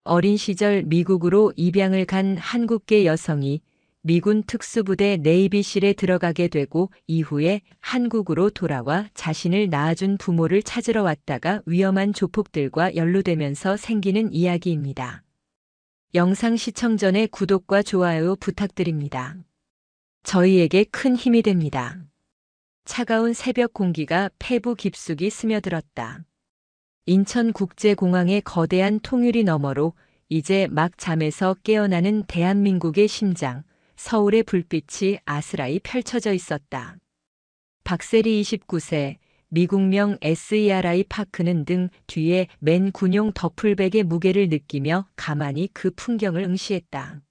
어린 시절 미국으로 입양을 간 한국계 여성이 미군 특수부대 네이비실에 들어가게 되고 이후에 한국으로 돌아와 자신을 낳아준 부모를 찾으러 왔다가 위험한 조폭들과 연루되면서 생기는 이야기입니다. 영상 시청 전에 구독과 좋아요 부탁드립니다. 저희에게 큰 힘이 됩니다. 차가운 새벽 공기가 폐부 깊숙이 스며들었다. 인천국제공항의 거대한 통유리 너머로 이제 막 잠에서 깨어나는 대한민국의 심장, 서울의 불빛이 아스라이 펼쳐져 있었다. 박세리 29세, 미국명 SERI 파크는 등 뒤에 맨 군용 더플백의 무게를 느끼며 가만히 그 풍경을 응시했다.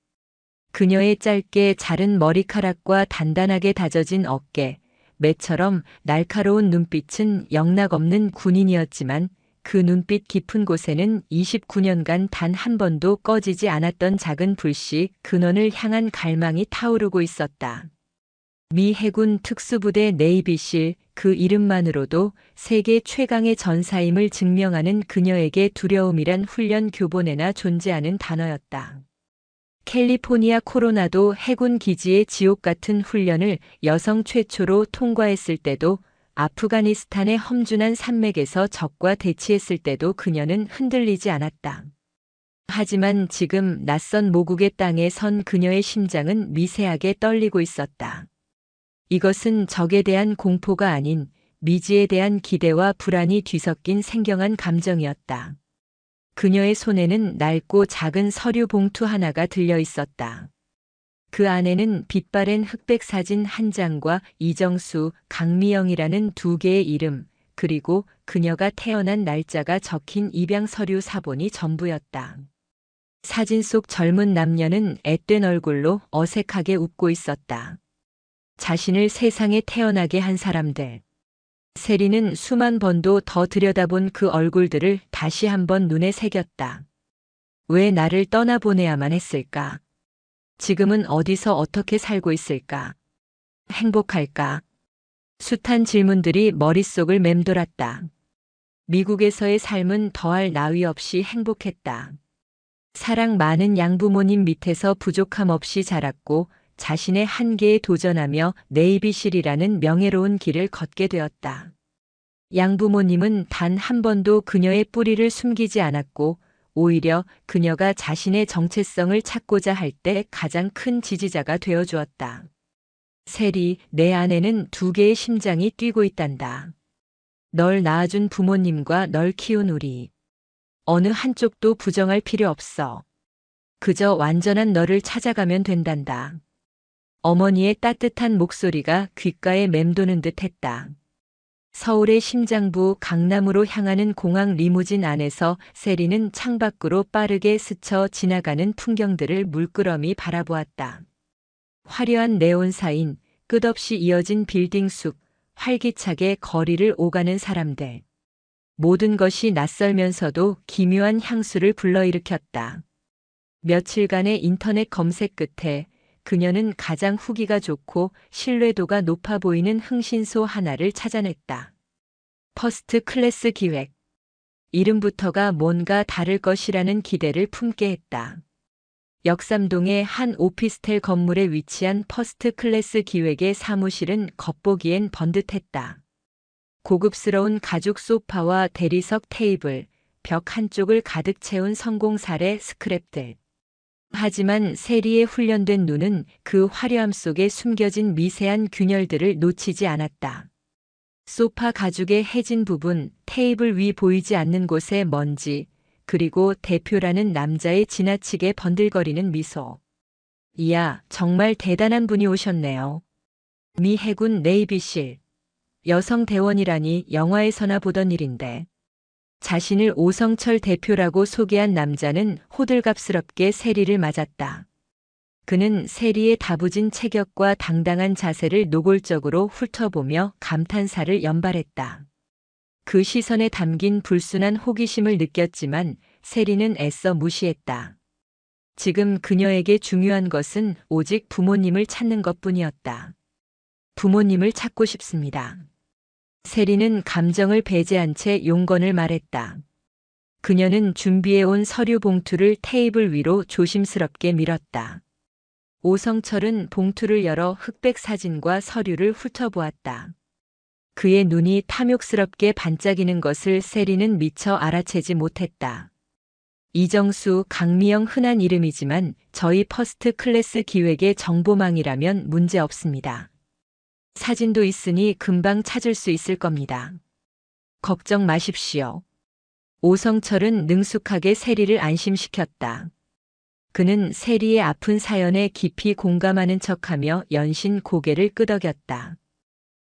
그녀의 짧게 자른 머리카락과 단단하게 다져진 어깨, 매처럼 날카로운 눈빛은 영락없는 군인이었지만 그 눈빛 깊은 곳에는 29년간 단 한 번도 꺼지지 않았던 작은 불씨 근원을 향한 갈망이 타오르고 있었다. 미 해군 특수부대 네이비실, 그 이름만으로도 세계 최강의 전사임을 증명하는 그녀에게 두려움이란 훈련 교본에나 존재하는 단어였다. 캘리포니아 코로나도 해군 기지의 지옥 같은 훈련을 여성 최초로 통과했을 때도, 아프가니스탄의 험준한 산맥에서 적과 대치했을 때도 그녀는 흔들리지 않았다. 하지만 지금 낯선 모국의 땅에 선 그녀의 심장은 미세하게 떨리고 있었다. 이것은 적에 대한 공포가 아닌 미지에 대한 기대와 불안이 뒤섞인 생경한 감정이었다. 그녀의 손에는 낡고 작은 서류 봉투 하나가 들려 있었다. 그 안에는 빛바랜 흑백 사진 한 장과 이정수, 강미영이라는 두 개의 이름, 그리고 그녀가 태어난 날짜가 적힌 입양 서류 사본이 전부였다. 사진 속 젊은 남녀는 앳된 얼굴로 어색하게 웃고 있었다. 자신을 세상에 태어나게 한 사람들. 세리는 수만 번도 더 들여다본 그 얼굴들을 다시 한번 눈에 새겼다. 왜 나를 떠나보내야만 했을까? 지금은 어디서 어떻게 살고 있을까? 행복할까? 숱한 질문들이 머릿속을 맴돌았다. 미국에서의 삶은 더할 나위 없이 행복했다. 사랑 많은 양부모님 밑에서 부족함 없이 자랐고 자신의 한계에 도전하며 네이비실이라는 명예로운 길을 걷게 되었다. 양부모님은 단 한 번도 그녀의 뿌리를 숨기지 않았고 오히려 그녀가 자신의 정체성을 찾고자 할 때 가장 큰 지지자가 되어 주었다. 세리, 내 안에는 두 개의 심장이 뛰고 있단다. 널 낳아준 부모님과 널 키운 우리. 어느 한쪽도 부정할 필요 없어. 그저 완전한 너를 찾아가면 된단다. 어머니의 따뜻한 목소리가 귓가에 맴도는 듯 했다. 서울의 심장부 강남으로 향하는 공항 리무진 안에서 세리는 창밖으로 빠르게 스쳐 지나가는 풍경들을 물끄러미 바라보았다. 화려한 네온사인, 끝없이 이어진 빌딩 숲, 활기차게 거리를 오가는 사람들. 모든 것이 낯설면서도 기묘한 향수를 불러일으켰다. 며칠간의 인터넷 검색 끝에 그녀는 가장 후기가 좋고 신뢰도가 높아 보이는 흥신소 하나를 찾아냈다. 퍼스트 클래스 기획. 이름부터가 뭔가 다를 것이라는 기대를 품게 했다. 역삼동의 한 오피스텔 건물에 위치한 퍼스트 클래스 기획의 사무실은 겉보기엔 번듯했다. 고급스러운 가죽 소파와 대리석 테이블, 벽 한쪽을 가득 채운 성공사례 스크랩들. 하지만 세리의 훈련된 눈은 그 화려함 속에 숨겨진 미세한 균열들을 놓치지 않았다. 소파 가죽의 해진 부분, 테이블 위 보이지 않는 곳의 먼지, 그리고 대표라는 남자의 지나치게 번들거리는 미소. 이야, 정말 대단한 분이 오셨네요. 미 해군 네이비실. 여성 대원이라니 영화에서나 보던 일인데. 자신을 오성철 대표라고 소개한 남자는 호들갑스럽게 세리를 맞았다. 그는 세리의 다부진 체격과 당당한 자세를 노골적으로 훑어보며 감탄사를 연발했다. 그 시선에 담긴 불순한 호기심을 느꼈지만 세리는 애써 무시했다. 지금 그녀에게 중요한 것은 오직 부모님을 찾는 것뿐이었다. 부모님을 찾고 싶습니다. 세리는 감정을 배제한 채 용건을 말했다. 그녀는 준비해온 서류 봉투를 테이블 위로 조심스럽게 밀었다. 오성철은 봉투를 열어 흑백 사진과 서류를 훑어보았다. 그의 눈이 탐욕스럽게 반짝이는 것을 세리는 미처 알아채지 못했다. 이정수, 강미영 흔한 이름이지만 저희 퍼스트 클래스 기획의 정보망이라면 문제 없습니다. 사진도 있으니 금방 찾을 수 있을 겁니다. 걱정 마십시오. 오성철은 능숙하게 세리를 안심시켰다. 그는 세리의 아픈 사연에 깊이 공감하는 척하며 연신 고개를 끄덕였다.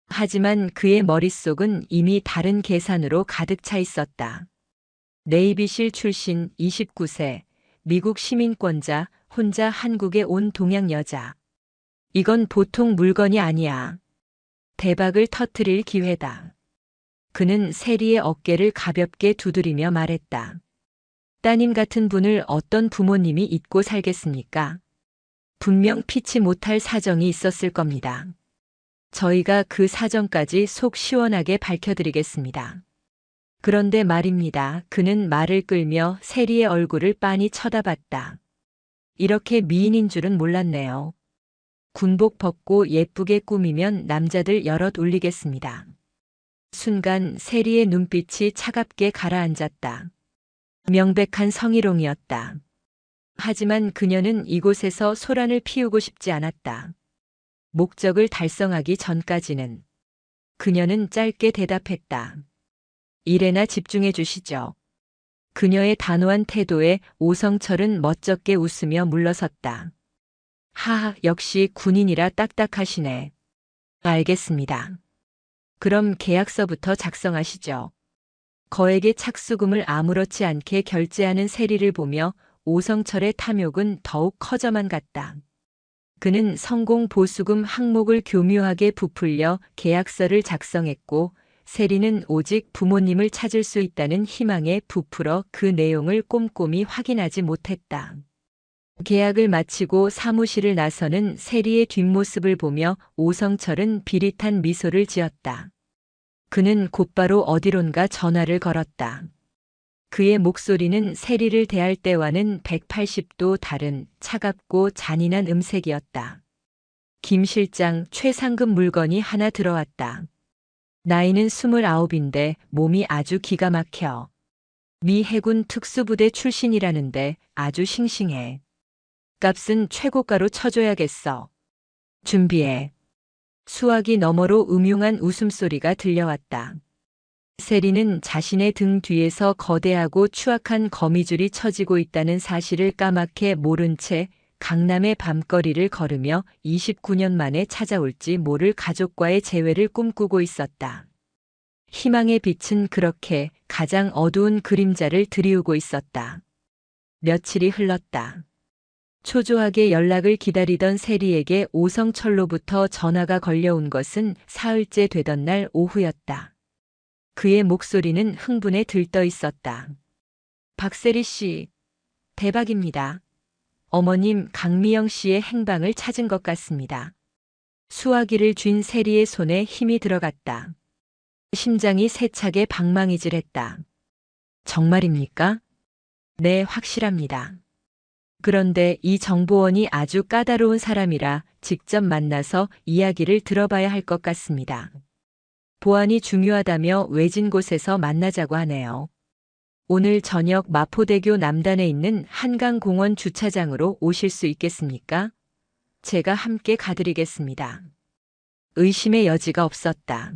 하지만 그의 머릿속은 이미 다른 계산으로 가득 차 있었다. 네이비실 출신 29세, 미국 시민권자, 혼자 한국에 온 동양 여자. 이건 보통 물건이 아니야. 대박을 터뜨릴 기회다. 그는 세리의 어깨를 가볍게 두드리며 말했다. 따님 같은 분을 어떤 부모님이 잊고 살겠습니까? 분명 피치 못할 사정이 있었을 겁니다. 저희가 그 사정까지 속 시원하게 밝혀드리겠습니다. 그런데 말입니다. 그는 말을 끌며 세리의 얼굴을 빤히 쳐다봤다. 이렇게 미인인 줄은 몰랐네요. 군복 벗고 예쁘게 꾸미면 남자들 여럿 올리겠습니다. 순간 세리의 눈빛이 차갑게 가라앉았다. 명백한 성희롱이었다. 하지만 그녀는 이곳에서 소란을 피우고 싶지 않았다. 목적을 달성하기 전까지는. 그녀는 짧게 대답했다. 일에나 집중해 주시죠. 그녀의 단호한 태도에 오성철은 멋쩍게 웃으며 물러섰다. 하하, 역시 군인이라 딱딱하시네. 알겠습니다. 그럼 계약서부터 작성하시죠. 거액의 착수금을 아무렇지 않게 결제하는 세리를 보며 오성철의 탐욕은 더욱 커져만 갔다. 그는 성공 보수금 항목을 교묘하게 부풀려 계약서를 작성했고 세리는 오직 부모님을 찾을 수 있다는 희망에 부풀어 그 내용을 꼼꼼히 확인하지 못했다. 계약을 마치고 사무실을 나서는 세리의 뒷모습을 보며 오성철은 비릿한 미소를 지었다. 그는 곧바로 어디론가 전화를 걸었다. 그의 목소리는 세리를 대할 때와는 180도 다른 차갑고 잔인한 음색이었다. 김 실장, 최상급 물건이 하나 들어왔다. 나이는 29인데 몸이 아주 기가 막혀. 미 해군 특수부대 출신이라는데 아주 싱싱해. 값은 최고가로 쳐줘야겠어. 준비해. 수화기 너머로 음흉한 웃음소리가 들려왔다. 세리는 자신의 등 뒤에서 거대하고 추악한 거미줄이 쳐지고 있다는 사실을 까맣게 모른 채 강남의 밤거리를 걸으며 29년 만에 찾아올지 모를 가족과의 재회를 꿈꾸고 있었다. 희망의 빛은 그렇게 가장 어두운 그림자를 드리우고 있었다. 며칠이 흘렀다. 초조하게 연락을 기다리던 세리에게 오성철로부터 전화가 걸려온 것은 사흘째 되던 날 오후였다. 그의 목소리는 흥분에 들떠 있었다. 박세리 씨, 대박입니다. 어머님 강미영 씨의 행방을 찾은 것 같습니다. 수화기를 쥔 세리의 손에 힘이 들어갔다. 심장이 세차게 방망이질했다. 정말입니까? 네, 확실합니다. 그런데 이 정보원이 아주 까다로운 사람이라 직접 만나서 이야기를 들어봐야 할 것 같습니다. 보안이 중요하다며 외진 곳에서 만나자고 하네요. 오늘 저녁 마포대교 남단에 있는 한강공원 주차장으로 오실 수 있겠습니까? 제가 함께 가드리겠습니다. 의심의 여지가 없었다.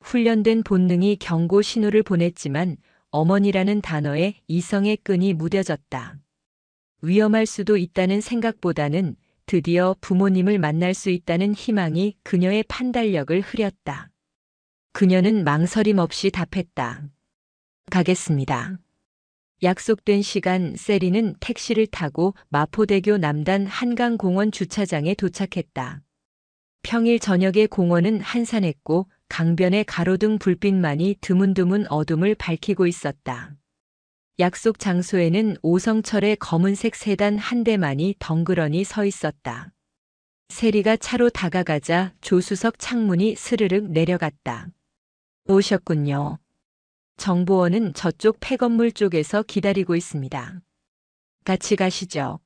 훈련된 본능이 경고 신호를 보냈지만 어머니라는 단어에 이성의 끈이 무뎌졌다. 위험할 수도 있다는 생각보다는 드디어 부모님을 만날 수 있다는 희망이 그녀의 판단력을 흐렸다. 그녀는 망설임 없이 답했다. 가겠습니다. 약속된 시간 세리는 택시를 타고 마포대교 남단 한강공원 주차장에 도착했다. 평일 저녁의 공원은 한산했고 강변의 가로등 불빛만이 드문드문 어둠을 밝히고 있었다. 약속 장소에는 오성철의 검은색 세단 한 대만이 덩그러니 서 있었다. 세리가 차로 다가가자 조수석 창문이 스르륵 내려갔다. 오셨군요. 정보원은 저쪽 폐건물 쪽에서 기다리고 있습니다. 같이 가시죠.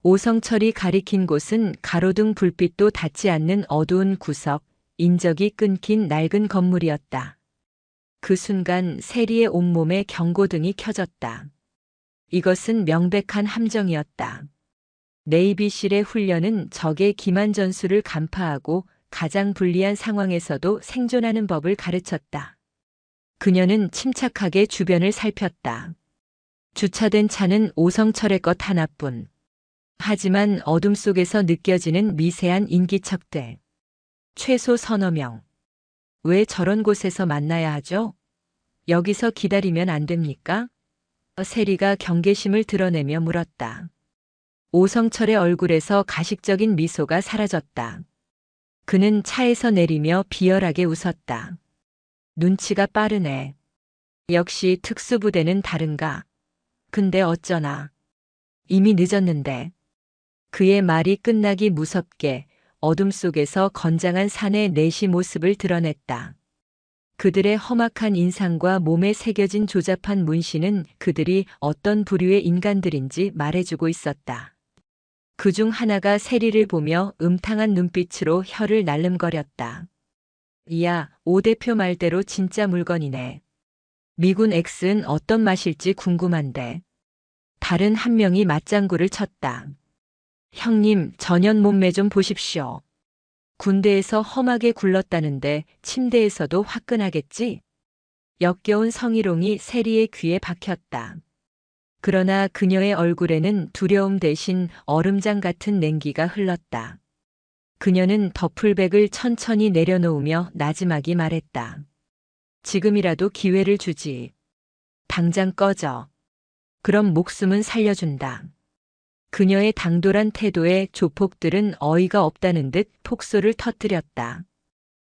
오성철이 가리킨 곳은 가로등 불빛도 닿지 않는 어두운 구석, 인적이 끊긴 낡은 건물이었다. 그 순간 세리의 온몸에 경고등이 켜졌다. 이것은 명백한 함정이었다. 네이비실의 훈련은 적의 기만 전술을 간파하고 가장 불리한 상황에서도 생존하는 법을 가르쳤다. 그녀는 침착하게 주변을 살폈다. 주차된 차는 오성철의 것 하나뿐. 하지만 어둠 속에서 느껴지는 미세한 인기척들. 최소 서너 명. 왜 저런 곳에서 만나야 하죠? 여기서 기다리면 안 됩니까? 세리가 경계심을 드러내며 물었다. 오성철의 얼굴에서 가식적인 미소가 사라졌다. 그는 차에서 내리며 비열하게 웃었다. 눈치가 빠르네. 역시 특수부대는 다른가. 근데 어쩌나. 이미 늦었는데. 그의 말이 끝나기 무섭게 어둠 속에서 건장한 사내 넷이 모습을 드러냈다. 그들의 험악한 인상과 몸에 새겨진 조잡한 문신은 그들이 어떤 부류의 인간들인지 말해주고 있었다. 그중 하나가 세리를 보며 음탕한 눈빛으로 혀를 날름거렸다. 이야, 오 대표 말대로 진짜 물건이네. 미군 X는 어떤 맛일지 궁금한데. 다른 한 명이 맞장구를 쳤다. 형님, 전현 몸매 좀 보십시오. 군대에서 험하게 굴렀다는데 침대에서도 화끈하겠지? 역겨운 성희롱이 세리의 귀에 박혔다. 그러나 그녀의 얼굴에는 두려움 대신 얼음장 같은 냉기가 흘렀다. 그녀는 더플백을 천천히 내려놓으며 나지막이 말했다. 지금이라도 기회를 주지. 당장 꺼져. 그럼 목숨은 살려준다. 그녀의 당돌한 태도에 조폭들은 어이가 없다는 듯 폭소를 터뜨렸다.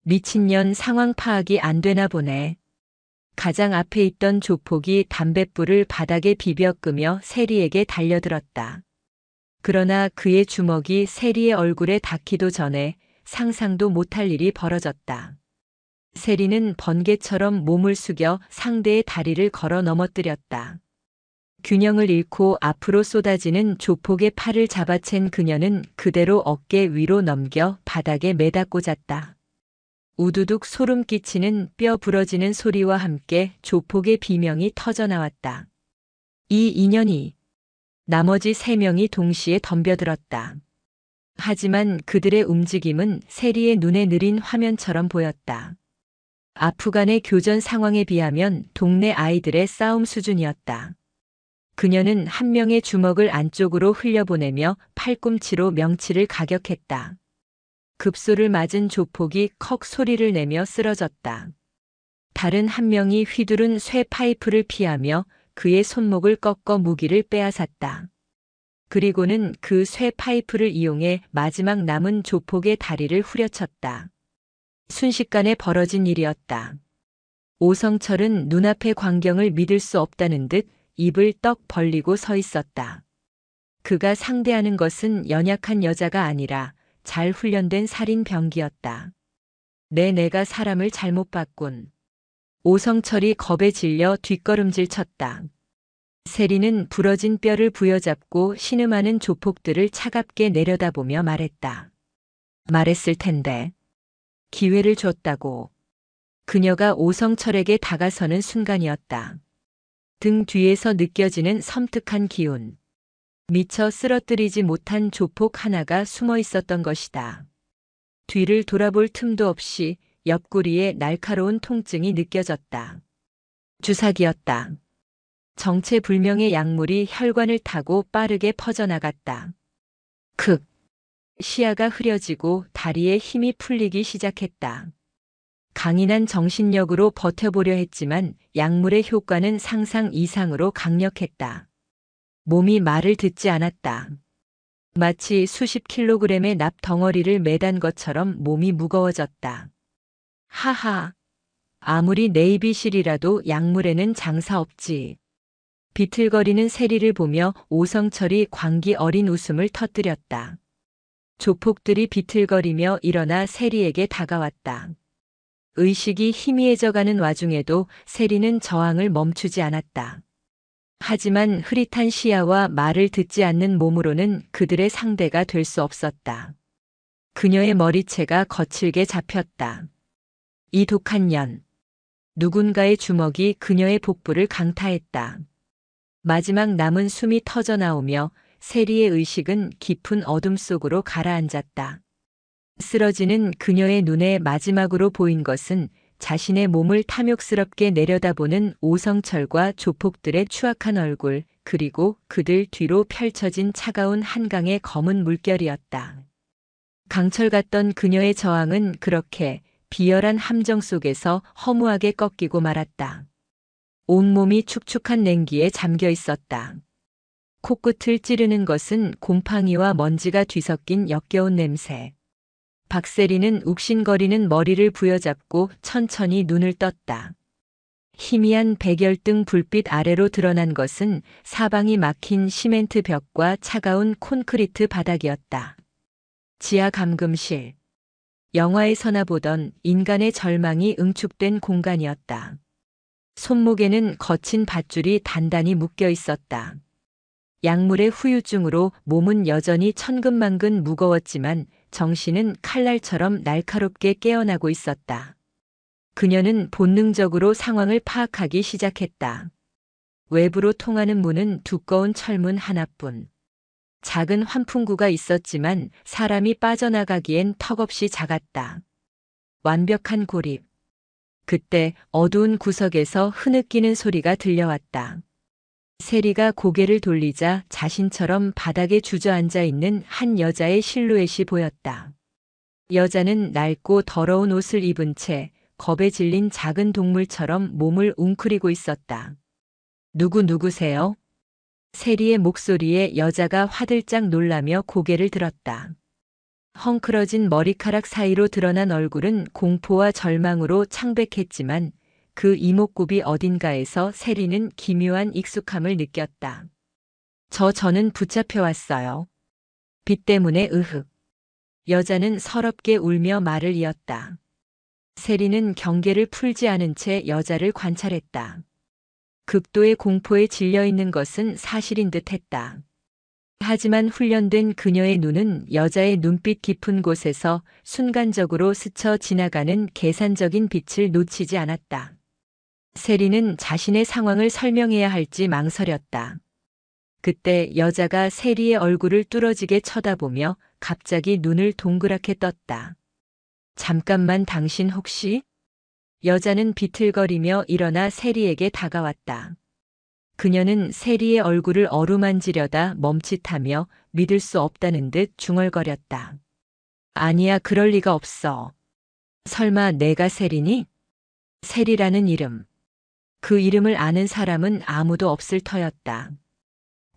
미친년 상황 파악이 안 되나 보네. 가장 앞에 있던 조폭이 담뱃불을 바닥에 비벼 끄며 세리에게 달려들었다. 그러나 그의 주먹이 세리의 얼굴에 닿기도 전에 상상도 못할 일이 벌어졌다. 세리는 번개처럼 몸을 숙여 상대의 다리를 걸어 넘어뜨렸다. 균형을 잃고 앞으로 쏟아지는 조폭의 팔을 잡아챈 그녀는 그대로 어깨 위로 넘겨 바닥에 매다 꽂았다. 우두둑 소름 끼치는 뼈 부러지는 소리와 함께 조폭의 비명이 터져나왔다. 이 인연이. 나머지 3명이 동시에 덤벼들었다. 하지만 그들의 움직임은 세리의 눈에 느린 화면처럼 보였다. 아프간의 교전 상황에 비하면 동네 아이들의 싸움 수준이었다. 그녀는 한 명의 주먹을 안쪽으로 흘려보내며 팔꿈치로 명치를 가격했다. 급소를 맞은 조폭이 컥 소리를 내며 쓰러졌다. 다른 한 명이 휘두른 쇠 파이프를 피하며 그의 손목을 꺾어 무기를 빼앗았다. 그리고는 그 쇠 파이프를 이용해 마지막 남은 조폭의 다리를 후려쳤다. 순식간에 벌어진 일이었다. 오성철은 눈앞의 광경을 믿을 수 없다는 듯 입을 떡 벌리고 서 있었다. 그가 상대하는 것은 연약한 여자가 아니라 잘 훈련된 살인 병기였다. 내가 사람을 잘못 봤군. 오성철이 겁에 질려 뒷걸음질 쳤다. 세리는 부러진 뼈를 부여잡고 신음하는 조폭들을 차갑게 내려다보며 말했다. 말했을 텐데. 기회를 줬다고. 그녀가 오성철에게 다가서는 순간이었다. 등 뒤에서 느껴지는 섬뜩한 기운. 미처 쓰러뜨리지 못한 조폭 하나가 숨어 있었던 것이다. 뒤를 돌아볼 틈도 없이 옆구리에 날카로운 통증이 느껴졌다. 주사기였다. 정체불명의 약물이 혈관을 타고 빠르게 퍼져나갔다. 극. 시야가 흐려지고 다리에 힘이 풀리기 시작했다. 강인한 정신력으로 버텨보려 했지만 약물의 효과는 상상 이상으로 강력했다. 몸이 말을 듣지 않았다. 마치 수십 킬로그램의 납 덩어리를 매단 것처럼 몸이 무거워졌다. 하하. 아무리 네이비실이라도 약물에는 장사 없지. 비틀거리는 세리를 보며 오성철이 광기 어린 웃음을 터뜨렸다. 조폭들이 비틀거리며 일어나 세리에게 다가왔다. 의식이 희미해져가는 와중에도 세리는 저항을 멈추지 않았다. 하지만 흐릿한 시야와 말을 듣지 않는 몸으로는 그들의 상대가 될 수 없었다. 그녀의 머리채가 거칠게 잡혔다. 이 독한 년. 누군가의 주먹이 그녀의 복부를 강타했다. 마지막 남은 숨이 터져나오며 세리의 의식은 깊은 어둠 속으로 가라앉았다. 쓰러지는 그녀의 눈에 마지막으로 보인 것은 자신의 몸을 탐욕스럽게 내려다보는 오성철과 조폭들의 추악한 얼굴, 그리고 그들 뒤로 펼쳐진 차가운 한강의 검은 물결이었다. 강철 같던 그녀의 저항은 그렇게 비열한 함정 속에서 허무하게 꺾이고 말았다. 온몸이 축축한 냉기에 잠겨 있었다. 코끝을 찌르는 것은 곰팡이와 먼지가 뒤섞인 역겨운 냄새. 박세리는 욱신거리는 머리를 부여잡고 천천히 눈을 떴다. 희미한 백열등 불빛 아래로 드러난 것은 사방이 막힌 시멘트 벽과 차가운 콘크리트 바닥이었다. 지하 감금실. 영화에서나 보던 인간의 절망이 응축된 공간이었다. 손목에는 거친 밧줄이 단단히 묶여 있었다. 약물의 후유증으로 몸은 여전히 천근만근 무거웠지만 정신은 칼날처럼 날카롭게 깨어나고 있었다. 그녀는 본능적으로 상황을 파악하기 시작했다. 외부로 통하는 문은 두꺼운 철문 하나뿐. 작은 환풍구가 있었지만 사람이 빠져나가기엔 턱없이 작았다. 완벽한 고립. 그때 어두운 구석에서 흐느끼는 소리가 들려왔다. 세리가 고개를 돌리자 자신처럼 바닥에 주저앉아 있는 한 여자의 실루엣이 보였다. 여자는 낡고 더러운 옷을 입은 채 겁에 질린 작은 동물처럼 몸을 웅크리고 있었다. 누구세요? 세리의 목소리에 여자가 화들짝 놀라며 고개를 들었다. 헝클어진 머리카락 사이로 드러난 얼굴은 공포와 절망으로 창백했지만 그 이목구비 어딘가에서 세리는 기묘한 익숙함을 느꼈다. 저는 붙잡혀왔어요. 빛 때문에 으흑. 여자는 서럽게 울며 말을 이었다. 세리는 경계를 풀지 않은 채 여자를 관찰했다. 극도의 공포에 질려 있는 것은 사실인 듯 했다. 하지만 훈련된 그녀의 눈은 여자의 눈빛 깊은 곳에서 순간적으로 스쳐 지나가는 계산적인 빛을 놓치지 않았다. 세리는 자신의 상황을 설명해야 할지 망설였다. 그때 여자가 세리의 얼굴을 뚫어지게 쳐다보며 갑자기 눈을 동그랗게 떴다. 잠깐만, 당신 혹시? 여자는 비틀거리며 일어나 세리에게 다가왔다. 그녀는 세리의 얼굴을 어루만지려다 멈칫하며 믿을 수 없다는 듯 중얼거렸다. 아니야, 그럴 리가 없어. 설마 내가 세리니? 세리라는 이름. 그 이름을 아는 사람은 아무도 없을 터였다.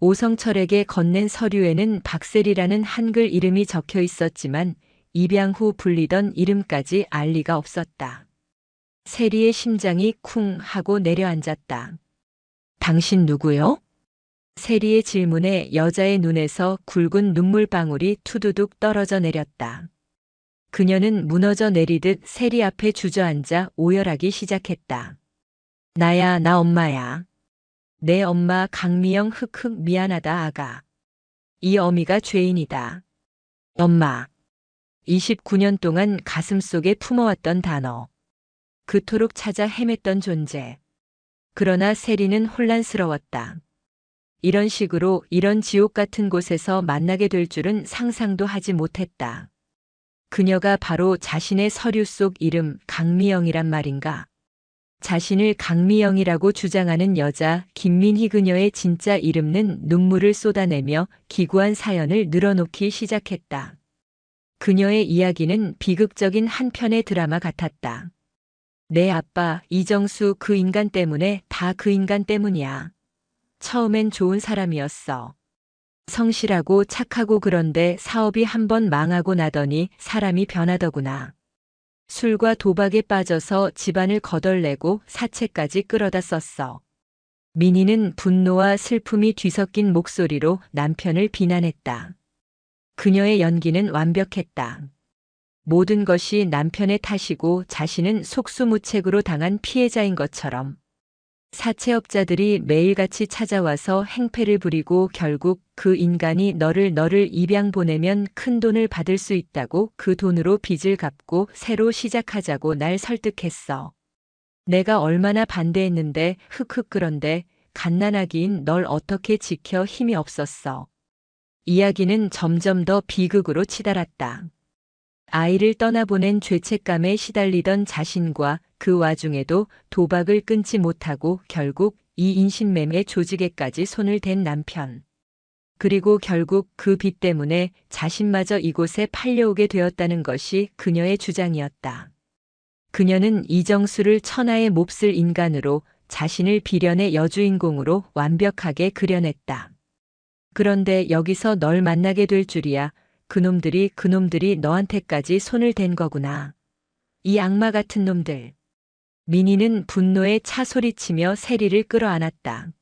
오성철에게 건넨 서류에는 박세리라는 한글 이름이 적혀 있었지만 입양 후 불리던 이름까지 알 리가 없었다. 세리의 심장이 쿵 하고 내려앉았다. 당신 누구요? 세리의 질문에 여자의 눈에서 굵은 눈물방울이 투두둑 떨어져 내렸다. 그녀는 무너져 내리듯 세리 앞에 주저앉아 오열하기 시작했다. 나야, 나 엄마야. 내 엄마 강미영. 흑흑. 미안하다 아가. 이 어미가 죄인이다. 엄마. 29년 동안 가슴속에 품어왔던 단어. 그토록 찾아 헤맸던 존재. 그러나 세리는 혼란스러웠다. 이런 식으로 이런 지옥 같은 곳에서 만나게 될 줄은 상상도 하지 못했다. 그녀가 바로 자신의 서류 속 이름 강미영이란 말인가? 자신을 강미영이라고 주장하는 여자 김민희, 그녀의 진짜 이름은 눈물을 쏟아내며 기구한 사연을 늘어놓기 시작했다. 그녀의 이야기는 비극적인 한 편의 드라마 같았다. 내 아빠 이정수, 그 인간 때문에, 다 그 인간 때문이야. 처음엔 좋은 사람이었어. 성실하고 착하고, 그런데 사업이 한번 망하고 나더니 사람이 변하더구나. 술과 도박에 빠져서 집안을 거덜내고 사채까지 끌어다 썼어. 민희는 분노와 슬픔이 뒤섞인 목소리로 남편을 비난했다. 그녀의 연기는 완벽했다. 모든 것이 남편의 탓이고 자신은 속수무책으로 당한 피해자인 것처럼 사채업자들이 매일같이 찾아와서 행패를 부리고 결국 그 인간이 너를 입양 보내면 큰 돈을 받을 수 있다고 그 돈으로 빚을 갚고 새로 시작하자고 날 설득했어. 내가 얼마나 반대했는데 흑흑 그런데 갓난아기인 널 어떻게 지켜 힘이 없었어. 이야기는 점점 더 비극으로 치달았다. 아이를 떠나보낸 죄책감에 시달리던 자신과 그 와중에도 도박을 끊지 못하고 결국 이 인신매매 조직에까지 손을 댄 남편. 그리고 결국 그 빚 때문에 자신마저 이곳에 팔려오게 되었다는 것이 그녀의 주장이었다. 그녀는 이정수를 천하에 몹쓸 인간으로 자신을 비련의 여주인공으로 완벽하게 그려냈다. 그런데 여기서 널 만나게 될 줄이야. 그놈들이 너한테까지 손을 댄 거구나. 이 악마 같은 놈들. 민희는 분노에 차 소리치며 세리를 끌어안았다.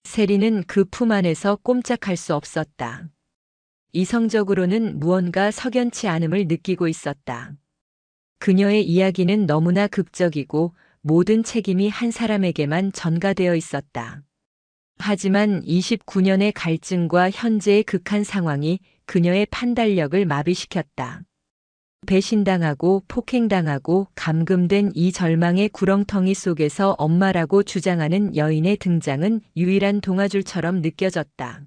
세리는 그 품 안에서 꼼짝할 수 없었다. 이성적으로는 무언가 석연치 않음을 느끼고 있었다. 그녀의 이야기는 너무나 극적이고 모든 책임이 한 사람에게만 전가되어 있었다. 하지만 29년의 갈증과 현재의 극한 상황이 그녀의 판단력을 마비시켰다. 배신당하고 폭행당하고 감금된 이 절망의 구렁텅이 속에서 엄마라고 주장하는 여인의 등장은 유일한 동화줄처럼 느껴졌다.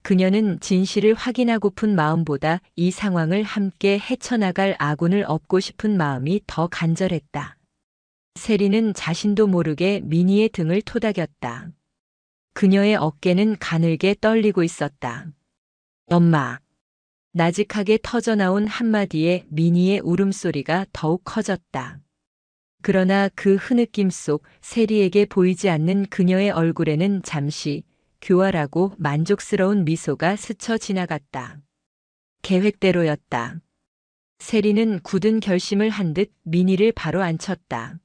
그녀는 진실을 확인하고픈 마음보다 이 상황을 함께 헤쳐나갈 아군을 업고 싶은 마음이 더 간절했다. 세리는 자신도 모르게 미니의 등을 토닥였다. 그녀의 어깨는 가늘게 떨리고 있었다. 엄마. 나직하게 터져나온 한마디에 미니의 울음소리가 더욱 커졌다. 그러나 그 흐느낌 속 세리에게 보이지 않는 그녀의 얼굴에는 잠시 교활하고 만족스러운 미소가 스쳐 지나갔다. 계획대로였다. 세리는 굳은 결심을 한 듯 미니를 바로 앉혔다.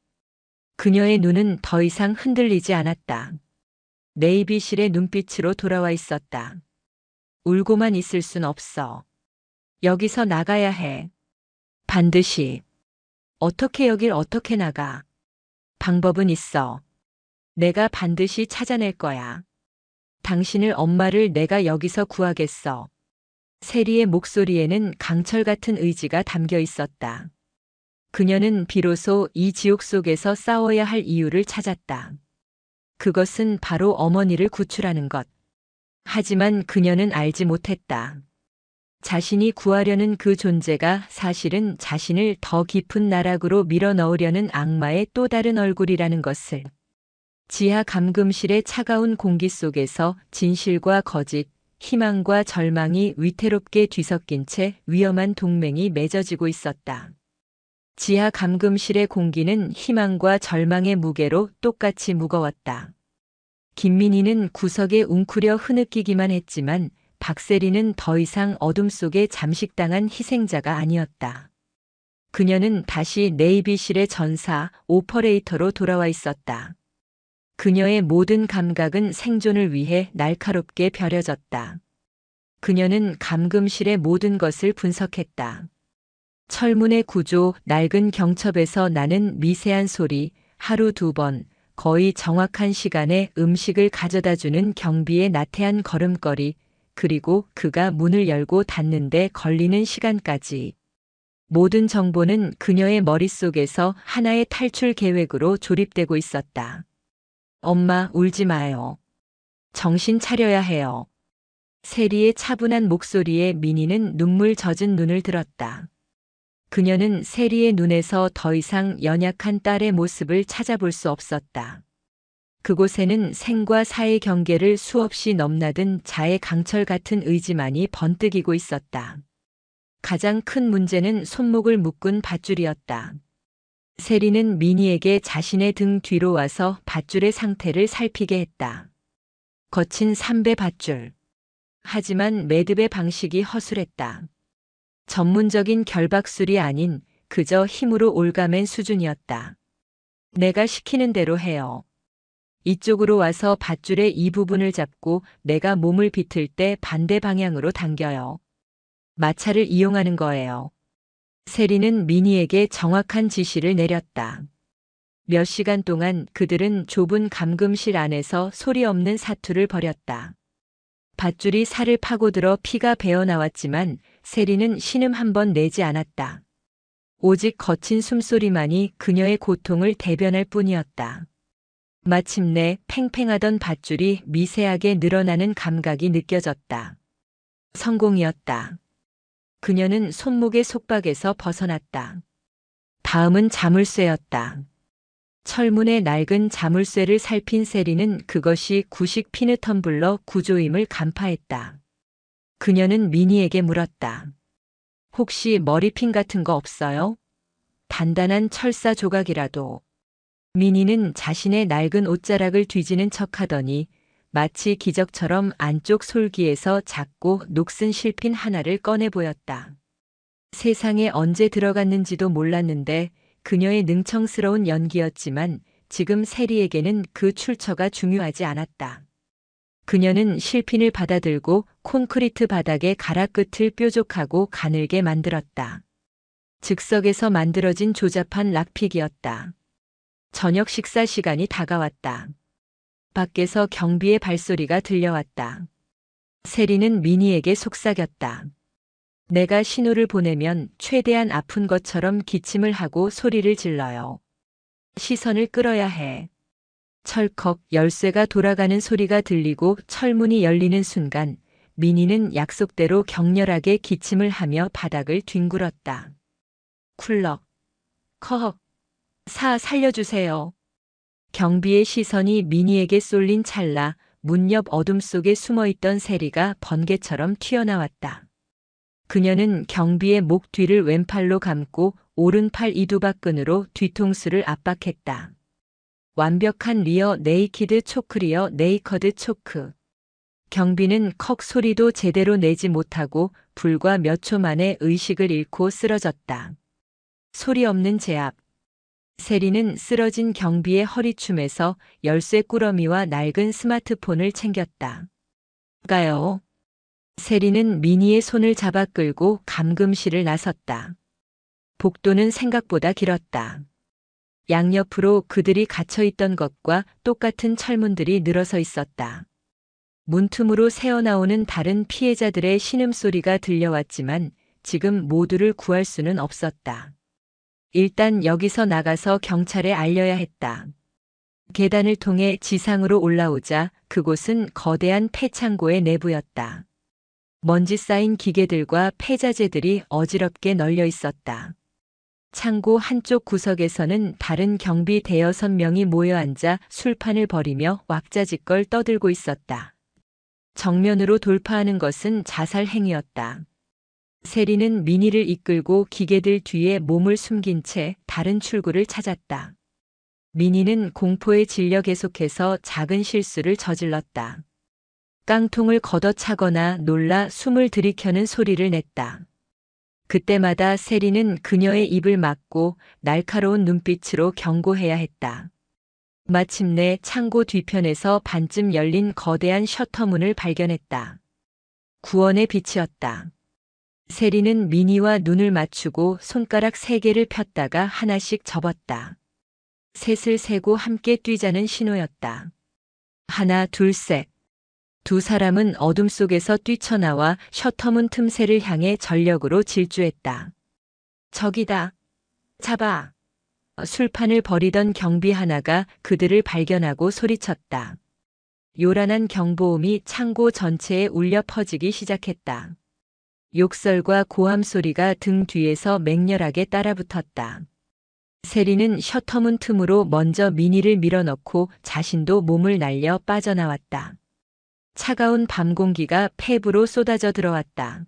그녀의 눈은 더 이상 흔들리지 않았다. 네이비실의 눈빛으로 돌아와 있었다. 울고만 있을 순 없어. 여기서 나가야 해. 반드시. 어떻게 여길 어떻게 나가? 방법은 있어. 내가 반드시 찾아낼 거야. 당신을 엄마를 내가 여기서 구하겠어. 세리의 목소리에는 강철 같은 의지가 담겨 있었다. 그녀는 비로소 이 지옥 속에서 싸워야 할 이유를 찾았다. 그것은 바로 어머니를 구출하는 것. 하지만 그녀는 알지 못했다. 자신이 구하려는 그 존재가 사실은 자신을 더 깊은 나락으로 밀어넣으려는 악마의 또 다른 얼굴이라는 것을. 지하 감금실의 차가운 공기 속에서 진실과 거짓, 희망과 절망이 위태롭게 뒤섞인 채 위험한 동맹이 맺어지고 있었다. 지하 감금실의 공기는 희망과 절망의 무게로 똑같이 무거웠다. 김민희는 구석에 웅크려 흐느끼기만 했지만 박세리는 더 이상 어둠 속에 잠식당한 희생자가 아니었다. 그녀는 다시 네이비실의 전사, 오퍼레이터로 돌아와 있었다. 그녀의 모든 감각은 생존을 위해 날카롭게 벼려졌다. 그녀는 감금실의 모든 것을 분석했다. 철문의 구조, 낡은 경첩에서 나는 미세한 소리, 하루 2번, 거의 정확한 시간에 음식을 가져다주는 경비의 나태한 걸음걸이, 그리고 그가 문을 열고 닫는데 걸리는 시간까지. 모든 정보는 그녀의 머릿속에서 하나의 탈출 계획으로 조립되고 있었다. 엄마, 울지 마요. 정신 차려야 해요. 세리의 차분한 목소리에 미니는 눈물 젖은 눈을 들었다. 그녀는 세리의 눈에서 더 이상 연약한 딸의 모습을 찾아볼 수 없었다. 그곳에는 생과 사의 경계를 수없이 넘나든 자의 강철 같은 의지만이 번뜩이고 있었다. 가장 큰 문제는 손목을 묶은 밧줄이었다. 세리는 미니에게 자신의 등 뒤로 와서 밧줄의 상태를 살피게 했다. 거친 삼배 밧줄. 하지만 매듭의 방식이 허술했다. 전문적인 결박술이 아닌 그저 힘으로 올가맨 수준이었다. 내가 시키는 대로 해요. 이쪽으로 와서 밧줄의 이 부분을 잡고 내가 몸을 비틀 때 반대 방향으로 당겨요. 마찰을 이용하는 거예요. 세리는 미니에게 정확한 지시를 내렸다. 몇 시간 동안 그들은 좁은 감금실 안에서 소리 없는 사투를 벌였다. 밧줄이 살을 파고들어 피가 배어나왔지만 세리는 신음 한 번 내지 않았다. 오직 거친 숨소리만이 그녀의 고통을 대변할 뿐이었다. 마침내 팽팽하던 밧줄이 미세하게 늘어나는 감각이 느껴졌다. 성공이었다. 그녀는 손목의 속박에서 벗어났다. 다음은 자물쇠였다. 철문의 낡은 자물쇠를 살핀 세리는 그것이 구식 피느텀블러 구조임을 간파했다. 그녀는 미니에게 물었다. 혹시 머리핀 같은 거 없어요? 단단한 철사 조각이라도. 미니는 자신의 낡은 옷자락을 뒤지는 척하더니 마치 기적처럼 안쪽 솔기에서 작고 녹슨 실핀 하나를 꺼내 보였다. 세상에 언제 들어갔는지도 몰랐는데 그녀의 능청스러운 연기였지만 지금 세리에게는 그 출처가 중요하지 않았다. 그녀는 실핀을 받아들고 콘크리트 바닥에 가락 끝을 뾰족하고 가늘게 만들었다. 즉석에서 만들어진 조잡한 락픽이었다. 저녁 식사 시간이 다가왔다. 밖에서 경비의 발소리가 들려왔다. 세리는 미니에게 속삭였다. 내가 신호를 보내면 최대한 아픈 것처럼 기침을 하고 소리를 질러요. 시선을 끌어야 해. 철컥 열쇠가 돌아가는 소리가 들리고 철문이 열리는 순간 미니는 약속대로 격렬하게 기침을 하며 바닥을 뒹굴었다. 쿨럭. 커헉. 살려주세요. 경비의 시선이 미니에게 쏠린 찰나 문 옆 어둠 속에 숨어있던 세리가 번개처럼 튀어나왔다. 그녀는 경비의 목 뒤를 왼팔로 감고 오른팔 이두박근으로 뒤통수를 압박했다. 완벽한 리어 네이키드 초크 리어 네이커드 초크. 경비는 컥 소리도 제대로 내지 못하고 불과 몇 초 만에 의식을 잃고 쓰러졌다. 소리 없는 제압. 세리는 쓰러진 경비의 허리춤에서 열쇠 꾸러미와 낡은 스마트폰을 챙겼다. 가요. 세리는 미니의 손을 잡아 끌고 감금실을 나섰다. 복도는 생각보다 길었다. 양옆으로 그들이 갇혀있던 것과 똑같은 철문들이 늘어서 있었다. 문틈으로 새어나오는 다른 피해자들의 신음소리가 들려왔지만 지금 모두를 구할 수는 없었다. 일단 여기서 나가서 경찰에 알려야 했다. 계단을 통해 지상으로 올라오자 그곳은 거대한 폐창고의 내부였다. 먼지 쌓인 기계들과 폐자재들이 어지럽게 널려 있었다. 창고 한쪽 구석에서는 다른 경비 대여섯 명이 모여 앉아 술판을 벌이며 왁자지껄 떠들고 있었다. 정면으로 돌파하는 것은 자살 행위였다. 세리는 미니를 이끌고 기계들 뒤에 몸을 숨긴 채 다른 출구를 찾았다. 미니는 공포에 질려 계속해서 작은 실수를 저질렀다. 깡통을 걷어차거나 놀라 숨을 들이켜는 소리를 냈다. 그때마다 세리는 그녀의 입을 막고 날카로운 눈빛으로 경고해야 했다. 마침내 창고 뒤편에서 반쯤 열린 거대한 셔터문을 발견했다. 구원의 빛이었다. 세리는 미니와 눈을 맞추고 손가락 3개를 폈다가 하나씩 접었다. 셋을 세고 함께 뛰자는 신호였다. 하나, 둘, 셋. 두 사람은 어둠 속에서 뛰쳐나와 셔터문 틈새를 향해 전력으로 질주했다. 저기다. 잡아. 술판을 벌이던 경비 하나가 그들을 발견하고 소리쳤다. 요란한 경보음이 창고 전체에 울려 퍼지기 시작했다. 욕설과 고함 소리가 등 뒤에서 맹렬하게 따라붙었다. 세리는 셔터문 틈으로 먼저 미니를 밀어넣고 자신도 몸을 날려 빠져나왔다. 차가운 밤 공기가 폐부로 쏟아져 들어왔다.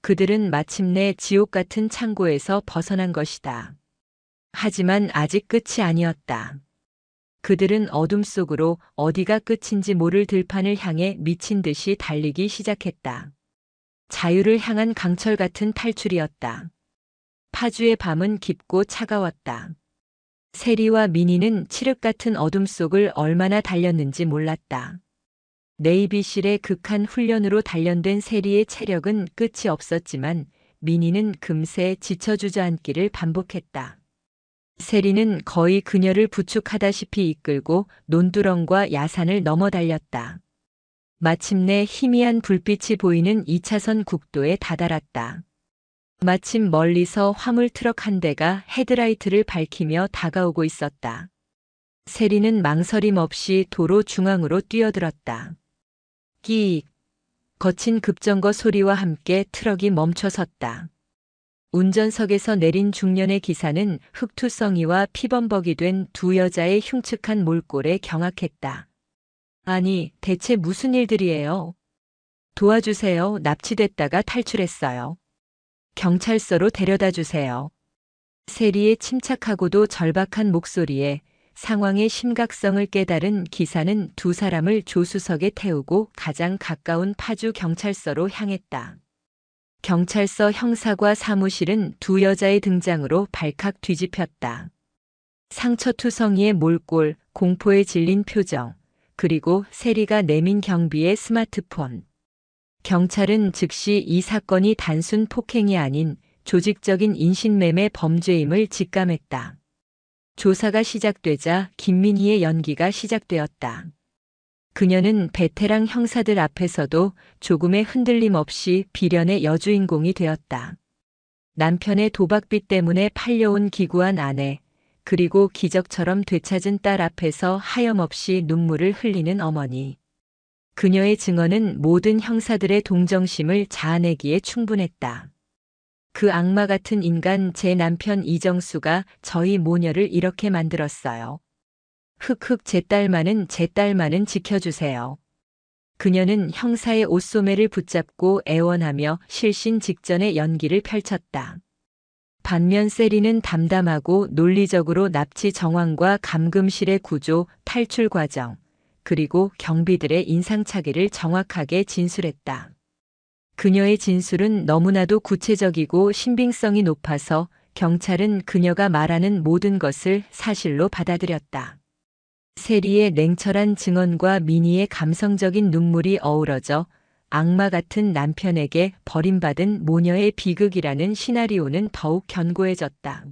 그들은 마침내 지옥 같은 창고에서 벗어난 것이다. 하지만 아직 끝이 아니었다. 그들은 어둠 속으로 어디가 끝인지 모를 들판을 향해 미친 듯이 달리기 시작했다. 자유를 향한 강철 같은 탈출이었다. 파주의 밤은 깊고 차가웠다. 세리와 미니는 칠흑 같은 어둠 속을 얼마나 달렸는지 몰랐다. 네이비실의 극한 훈련으로 단련된 세리의 체력은 끝이 없었지만 민희는 금세 지쳐 주저앉기를 반복했다. 세리는 거의 그녀를 부축하다시피 이끌고 논두렁과 야산을 넘어 달렸다. 마침내 희미한 불빛이 보이는 2차선 국도에 다다랐다. 마침 멀리서 화물 트럭 한 대가 헤드라이트를 밝히며 다가오고 있었다. 세리는 망설임 없이 도로 중앙으로 뛰어들었다. 끼익! 거친 급정거 소리와 함께 트럭이 멈춰 섰다. 운전석에서 내린 중년의 기사는 흑투성이와 피범벅이 된 두 여자의 흉측한 몰골에 경악했다. 아니, 대체 무슨 일들이에요? 도와주세요. 납치됐다가 탈출했어요. 경찰서로 데려다 주세요. 세리의 침착하고도 절박한 목소리에 상황의 심각성을 깨달은 기사는 두 사람을 조수석에 태우고 가장 가까운 파주 경찰서로 향했다. 경찰서 형사과 사무실은 두 여자의 등장으로 발칵 뒤집혔다. 상처투성이의 몰골, 공포에 질린 표정, 그리고 세리가 내민 경비의 스마트폰. 경찰은 즉시 이 사건이 단순 폭행이 아닌 조직적인 인신매매 범죄임을 직감했다. 조사가 시작되자 김민희의 연기가 시작되었다. 그녀는 베테랑 형사들 앞에서도 조금의 흔들림 없이 비련의 여주인공이 되었다. 남편의 도박빚 때문에 팔려온 기구한 아내, 그리고 기적처럼 되찾은 딸 앞에서 하염없이 눈물을 흘리는 어머니. 그녀의 증언은 모든 형사들의 동정심을 자아내기에 충분했다. 그 악마 같은 인간 제 남편 이정수가 저희 모녀를 이렇게 만들었어요. 흑흑 제 딸만은 지켜주세요. 그녀는 형사의 옷소매를 붙잡고 애원하며 실신 직전의 연기를 펼쳤다. 반면 세리는 담담하고 논리적으로 납치 정황과 감금실의 구조, 탈출 과정, 그리고 경비들의 인상착의를 정확하게 진술했다. 그녀의 진술은 너무나도 구체적이고 신빙성이 높아서 경찰은 그녀가 말하는 모든 것을 사실로 받아들였다. 세리의 냉철한 증언과 민희의 감성적인 눈물이 어우러져 악마 같은 남편에게 버림받은 모녀의 비극이라는 시나리오는 더욱 견고해졌다.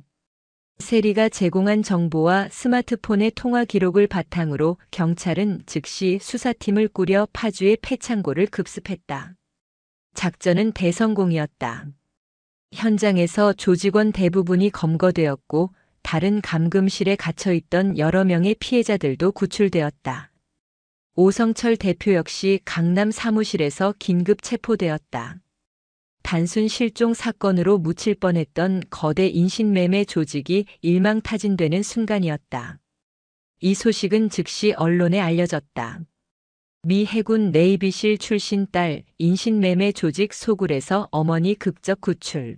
세리가 제공한 정보와 스마트폰의 통화 기록을 바탕으로 경찰은 즉시 수사팀을 꾸려 파주의 폐창고를 급습했다. 작전은 대성공이었다. 현장에서 조직원 대부분이 검거되었고 다른 감금실에 갇혀있던 여러 명의 피해자들도 구출되었다. 오성철 대표 역시 강남 사무실에서 긴급 체포되었다. 단순 실종 사건으로 묻힐 뻔했던 거대 인신매매 조직이 일망타진되는 순간이었다. 이 소식은 즉시 언론에 알려졌다. 미 해군 네이비실 출신 딸 인신매매 조직 소굴에서 어머니 극적 구출.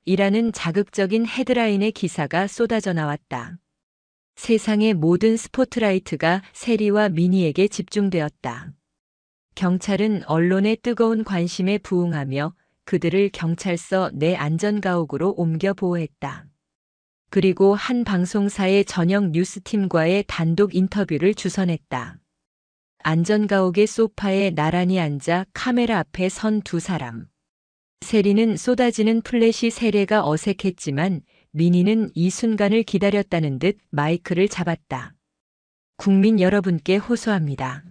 이라는 자극적인 헤드라인의 기사가 쏟아져 나왔다. 세상의 모든 스포트라이트가 세리와 민희에게 집중되었다. 경찰은 언론의 뜨거운 관심에 부응하며 그들을 경찰서 내 안전가옥으로 옮겨 보호했다. 그리고 한 방송사의 전역 뉴스팀과의 단독 인터뷰를 주선했다. 안전가옥의 소파에 나란히 앉아 카메라 앞에 선 두 사람. 세리는 쏟아지는 플래시 세례가 어색했지만 민희는 이 순간을 기다렸다는 듯 마이크를 잡았다. 국민 여러분께 호소합니다.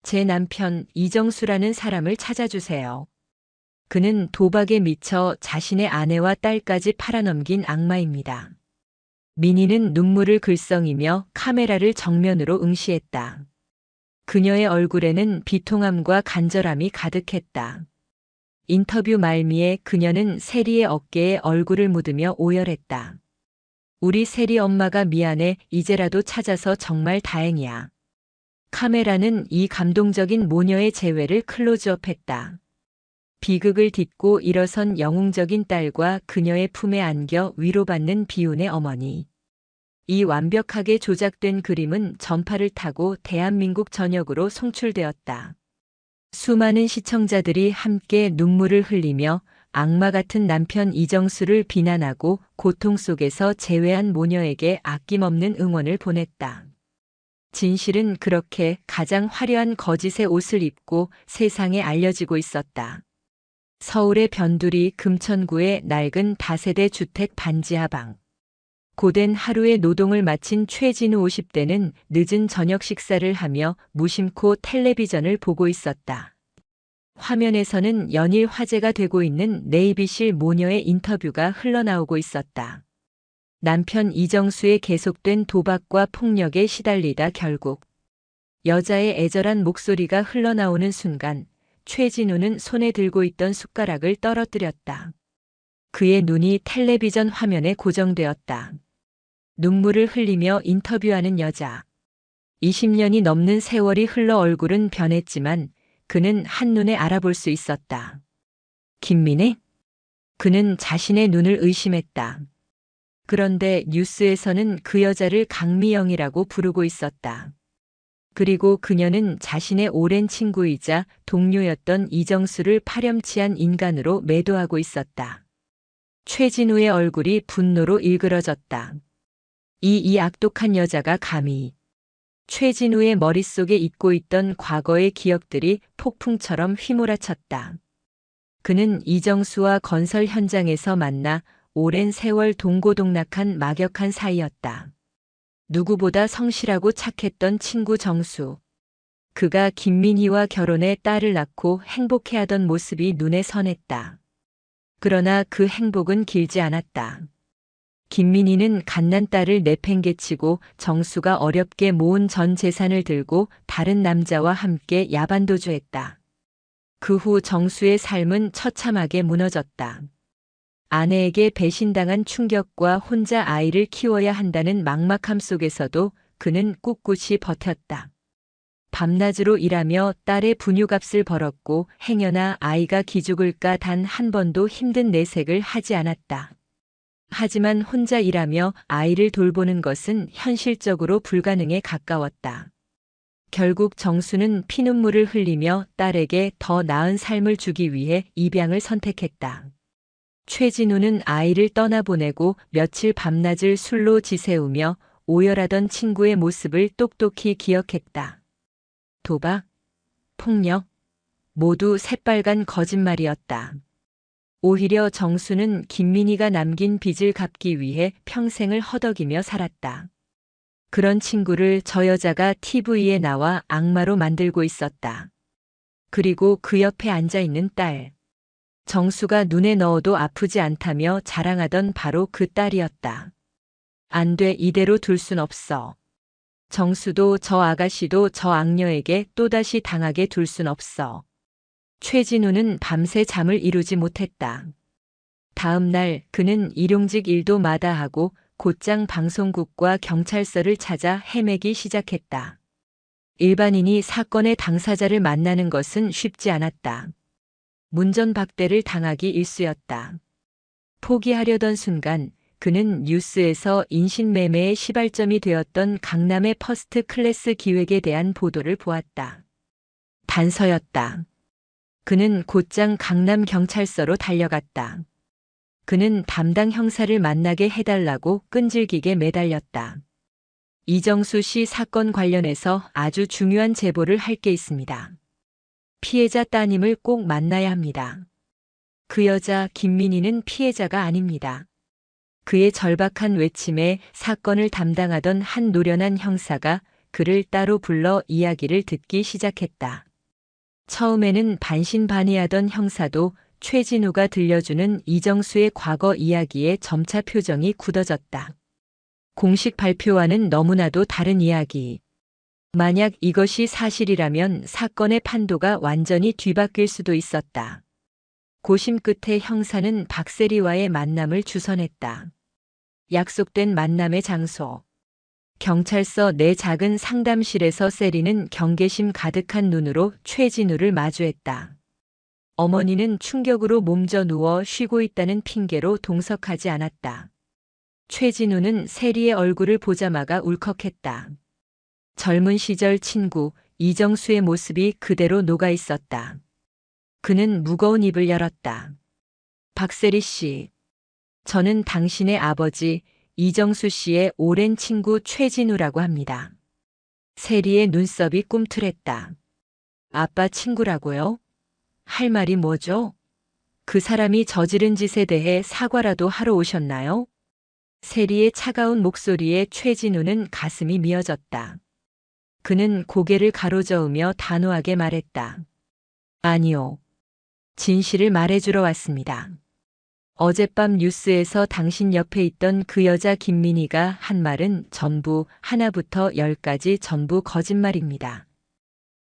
제 남편 이정수라는 사람을 찾아주세요. 그는 도박에 미쳐 자신의 아내와 딸까지 팔아넘긴 악마입니다. 민희는 눈물을 글썽이며 카메라를 정면으로 응시했다. 그녀의 얼굴에는 비통함과 간절함이 가득했다. 인터뷰 말미에 그녀는 세리의 어깨에 얼굴을 묻으며 오열했다. 우리 세리 엄마가 미안해. 이제라도 찾아서 정말 다행이야. 카메라는 이 감동적인 모녀의 재회를 클로즈업했다. 비극을 딛고 일어선 영웅적인 딸과 그녀의 품에 안겨 위로받는 비운의 어머니. 이 완벽하게 조작된 그림은 전파를 타고 대한민국 전역으로 송출되었다. 수많은 시청자들이 함께 눈물을 흘리며 악마 같은 남편 이정수를 비난하고 고통 속에서 재회한 모녀에게 아낌없는 응원을 보냈다. 진실은 그렇게 가장 화려한 거짓의 옷을 입고 세상에 알려지고 있었다. 서울의 변두리 금천구의 낡은 다세대 주택 반지하방. 고된 하루의 노동을 마친 최진우 50대는 늦은 저녁 식사를 하며 무심코 텔레비전을 보고 있었다. 화면에서는 연일 화제가 되고 있는 네이비실 모녀의 인터뷰가 흘러나오고 있었다. 남편 이정수의 계속된 도박과 폭력에 시달리다 결국 여자의 애절한 목소리가 흘러나오는 순간 최진우는 손에 들고 있던 숟가락을 떨어뜨렸다. 그의 눈이 텔레비전 화면에 고정되었다. 눈물을 흘리며 인터뷰하는 여자. 20년이 넘는 세월이 흘러 얼굴은 변했지만 그는 한눈에 알아볼 수 있었다. 김민혜? 그는 자신의 눈을 의심했다. 그런데 뉴스에서는 그 여자를 강미영이라고 부르고 있었다. 그리고 그녀는 자신의 오랜 친구이자 동료였던 이정수를 파렴치한 인간으로 매도하고 있었다. 최진우의 얼굴이 분노로 일그러졌다. 이 악독한 여자가 감히. 최진우의 머릿속에 잊고 있던 과거의 기억들이 폭풍처럼 휘몰아쳤다. 그는 이정수와 건설 현장에서 만나 오랜 세월 동고동락한 막역한 사이였다. 누구보다 성실하고 착했던 친구 정수. 그가 김민희와 결혼해 딸을 낳고 행복해하던 모습이 눈에 선했다. 그러나 그 행복은 길지 않았다. 김민희는 갓난 딸을 내팽개치고 정수가 어렵게 모은 전 재산을 들고 다른 남자와 함께 야반도주했다. 그 후 정수의 삶은 처참하게 무너졌다. 아내에게 배신당한 충격과 혼자 아이를 키워야 한다는 막막함 속에서도 그는 꿋꿋이 버텼다. 밤낮으로 일하며 딸의 분유값을 벌었고 행여나 아이가 기죽을까 단 한 번도 힘든 내색을 하지 않았다. 하지만 혼자 일하며 아이를 돌보는 것은 현실적으로 불가능에 가까웠다. 결국 정수는 피눈물을 흘리며 딸에게 더 나은 삶을 주기 위해 입양을 선택했다. 최진우는 아이를 떠나보내고 며칠 밤낮을 술로 지새우며 오열하던 친구의 모습을 똑똑히 기억했다. 도박, 폭력, 모두 새빨간 거짓말이었다. 오히려 정수는 김민희가 남긴 빚을 갚기 위해 평생을 허덕이며 살았다. 그런 친구를 저 여자가 TV에 나와 악마로 만들고 있었다. 그리고 그 옆에 앉아있는 딸. 정수가 눈에 넣어도 아프지 않다며 자랑하던 바로 그 딸이었다. 안 돼, 이대로 둘 순 없어. 정수도 저 아가씨도 저 악녀에게 또다시 당하게 둘 순 없어. 최진우는 밤새 잠을 이루지 못했다. 다음 날 그는 일용직 일도 마다하고 곧장 방송국과 경찰서를 찾아 헤매기 시작했다. 일반인이 사건의 당사자를 만나는 것은 쉽지 않았다. 문전박대를 당하기 일쑤였다. 포기하려던 순간 그는 뉴스에서 인신매매의 시발점이 되었던 강남의 퍼스트 클래스 기획에 대한 보도를 보았다. 단서였다. 그는 곧장 강남경찰서로 달려갔다. 그는 담당 형사를 만나게 해달라고 끈질기게 매달렸다. 이정수 씨 사건 관련해서 아주 중요한 제보를 할 게 있습니다. 피해자 따님을 꼭 만나야 합니다. 그 여자 김민희는 피해자가 아닙니다. 그의 절박한 외침에 사건을 담당하던 한 노련한 형사가 그를 따로 불러 이야기를 듣기 시작했다. 처음에는 반신반의하던 형사도 최진우가 들려주는 이정수의 과거 이야기에 점차 표정이 굳어졌다. 공식 발표와는 너무나도 다른 이야기. 만약 이것이 사실이라면 사건의 판도가 완전히 뒤바뀔 수도 있었다. 고심 끝에 형사는 박세리와의 만남을 주선했다. 약속된 만남의 장소. 경찰서 내 작은 상담실에서 세리는 경계심 가득한 눈으로 최진우를 마주했다. 어머니는 충격으로 몸져 누워 쉬고 있다는 핑계로 동석하지 않았다. 최진우는 세리의 얼굴을 보자마자 울컥했다. 젊은 시절 친구 이정수의 모습이 그대로 녹아 있었다. 그는 무거운 입을 열었다. 박세리 씨, 저는 당신의 아버지 이정수 씨의 오랜 친구 최진우라고 합니다. 세리의 눈썹이 꿈틀했다. 아빠 친구라고요? 할 말이 뭐죠? 그 사람이 저지른 짓에 대해 사과라도 하러 오셨나요? 세리의 차가운 목소리에 최진우는 가슴이 미어졌다. 그는 고개를 가로저으며 단호하게 말했다. 아니요. 진실을 말해주러 왔습니다. 어젯밤 뉴스에서 당신 옆에 있던 그 여자 김민희가 한 말은 전부 하나부터 열까지 전부 거짓말입니다.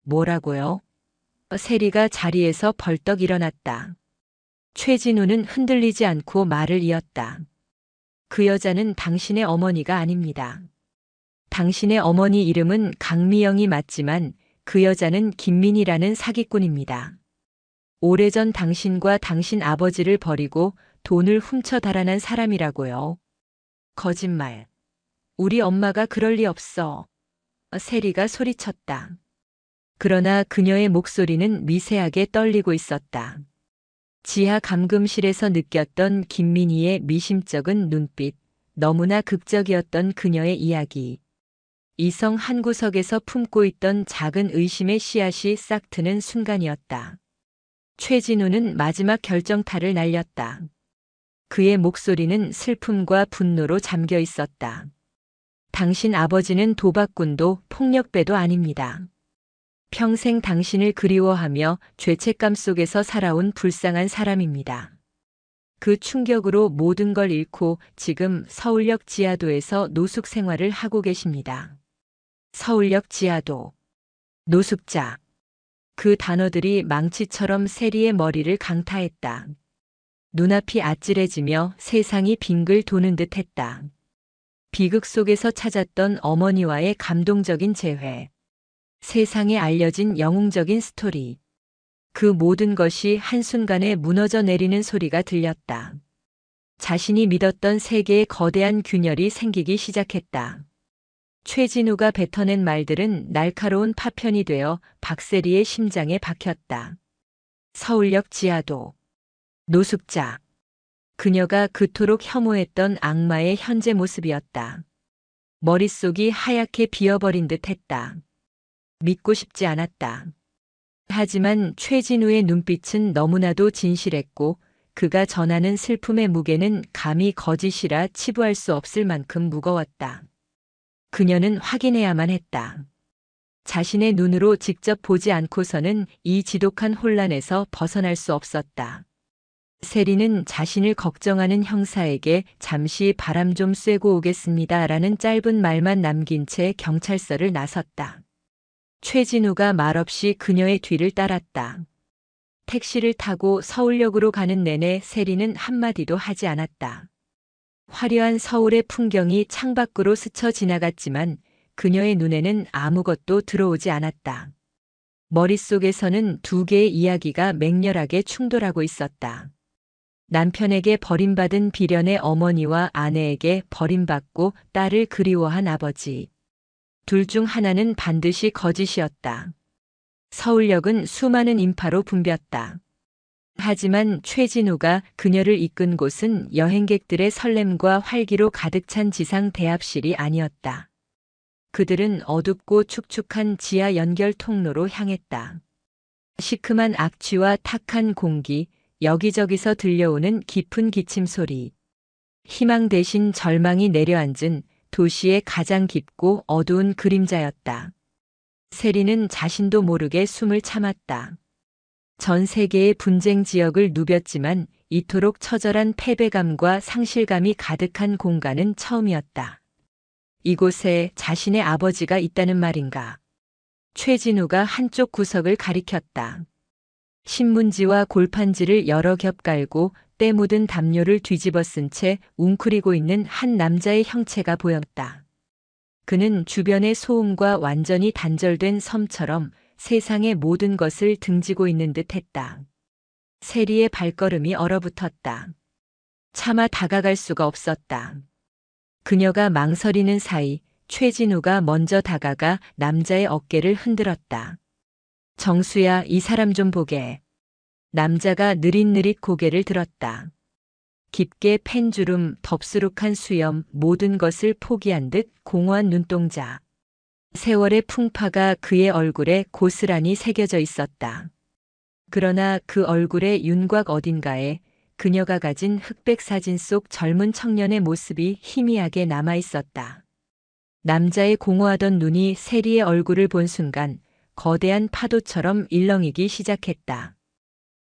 뭐라고요? 세리가 자리에서 벌떡 일어났다. 최진우는 흔들리지 않고 말을 이었다. 그 여자는 당신의 어머니가 아닙니다. 당신의 어머니 이름은 강미영이 맞지만 그 여자는 김민희라는 사기꾼입니다. 오래전 당신과 당신 아버지를 버리고 돈을 훔쳐 달아난 사람이라고요. 거짓말. 우리 엄마가 그럴 리 없어. 세리가 소리쳤다. 그러나 그녀의 목소리는 미세하게 떨리고 있었다. 지하 감금실에서 느꼈던 김민희의 미심쩍은 눈빛, 너무나 극적이었던 그녀의 이야기. 이성 한 구석에서 품고 있던 작은 의심의 씨앗이 싹 트는 순간이었다. 최진우는 마지막 결정타를 날렸다. 그의 목소리는 슬픔과 분노로 잠겨 있었다. 당신 아버지는 도박꾼도 폭력배도 아닙니다. 평생 당신을 그리워하며 죄책감 속에서 살아온 불쌍한 사람입니다. 그 충격으로 모든 걸 잃고 지금 서울역 지하도에서 노숙 생활을 하고 계십니다. 서울역 지하도. 노숙자. 그 단어들이 망치처럼 세리의 머리를 강타했다. 눈앞이 아찔해지며 세상이 빙글 도는 듯 했다. 비극 속에서 찾았던 어머니와의 감동적인 재회. 세상에 알려진 영웅적인 스토리. 그 모든 것이 한순간에 무너져 내리는 소리가 들렸다. 자신이 믿었던 세계의 거대한 균열이 생기기 시작했다. 최진우가 뱉어낸 말들은 날카로운 파편이 되어 박세리의 심장에 박혔다. 서울역 지하도. 노숙자. 그녀가 그토록 혐오했던 악마의 현재 모습이었다. 머릿속이 하얗게 비어버린 듯 했다. 믿고 싶지 않았다. 하지만 최진우의 눈빛은 너무나도 진실했고 그가 전하는 슬픔의 무게는 감히 거짓이라 치부할 수 없을 만큼 무거웠다. 그녀는 확인해야만 했다. 자신의 눈으로 직접 보지 않고서는 이 지독한 혼란에서 벗어날 수 없었다. 세리는 자신을 걱정하는 형사에게 잠시 바람 좀 쐬고 오겠습니다 라는 짧은 말만 남긴 채 경찰서를 나섰다. 최진우가 말없이 그녀의 뒤를 따랐다. 택시를 타고 서울역으로 가는 내내 세리는 한마디도 하지 않았다. 화려한 서울의 풍경이 창밖으로 스쳐 지나갔지만 그녀의 눈에는 아무것도 들어오지 않았다. 머릿속에서는 두 개의 이야기가 맹렬하게 충돌하고 있었다. 남편에게 버림받은 비련의 어머니와 아내에게 버림받고 딸을 그리워한 아버지. 둘 중 하나는 반드시 거짓이었다. 서울역은 수많은 인파로 붐볐다. 하지만 최진우가 그녀를 이끈 곳은 여행객들의 설렘과 활기로 가득 찬 지상 대합실이 아니었다. 그들은 어둡고 축축한 지하 연결 통로로 향했다. 시큼한 악취와 탁한 공기, 여기저기서 들려오는 깊은 기침 소리. 희망 대신 절망이 내려앉은 도시의 가장 깊고 어두운 그림자였다. 세리는 자신도 모르게 숨을 참았다. 전 세계의 분쟁 지역을 누볐지만 이토록 처절한 패배감과 상실감이 가득한 공간은 처음이었다. 이곳에 자신의 아버지가 있다는 말인가? 최진우가 한쪽 구석을 가리켰다. 신문지와 골판지를 여러 겹 깔고 때 묻은 담요를 뒤집어 쓴 채 웅크리고 있는 한 남자의 형체가 보였다. 그는 주변의 소음과 완전히 단절된 섬처럼 세상의 모든 것을 등지고 있는 듯 했다. 세리의 발걸음이 얼어붙었다. 차마 다가갈 수가 없었다. 그녀가 망설이는 사이 최진우가 먼저 다가가 남자의 어깨를 흔들었다. 정수야, 이 사람 좀 보게. 남자가 느릿느릿 고개를 들었다. 깊게 팬 주름, 덥수룩한 수염, 모든 것을 포기한 듯 공허한 눈동자. 세월의 풍파가 그의 얼굴에 고스란히 새겨져 있었다. 그러나 그 얼굴의 윤곽 어딘가에 그녀가 가진 흑백 사진 속 젊은 청년의 모습이 희미하게 남아 있었다. 남자의 공허하던 눈이 세리의 얼굴을 본 순간 거대한 파도처럼 일렁이기 시작했다.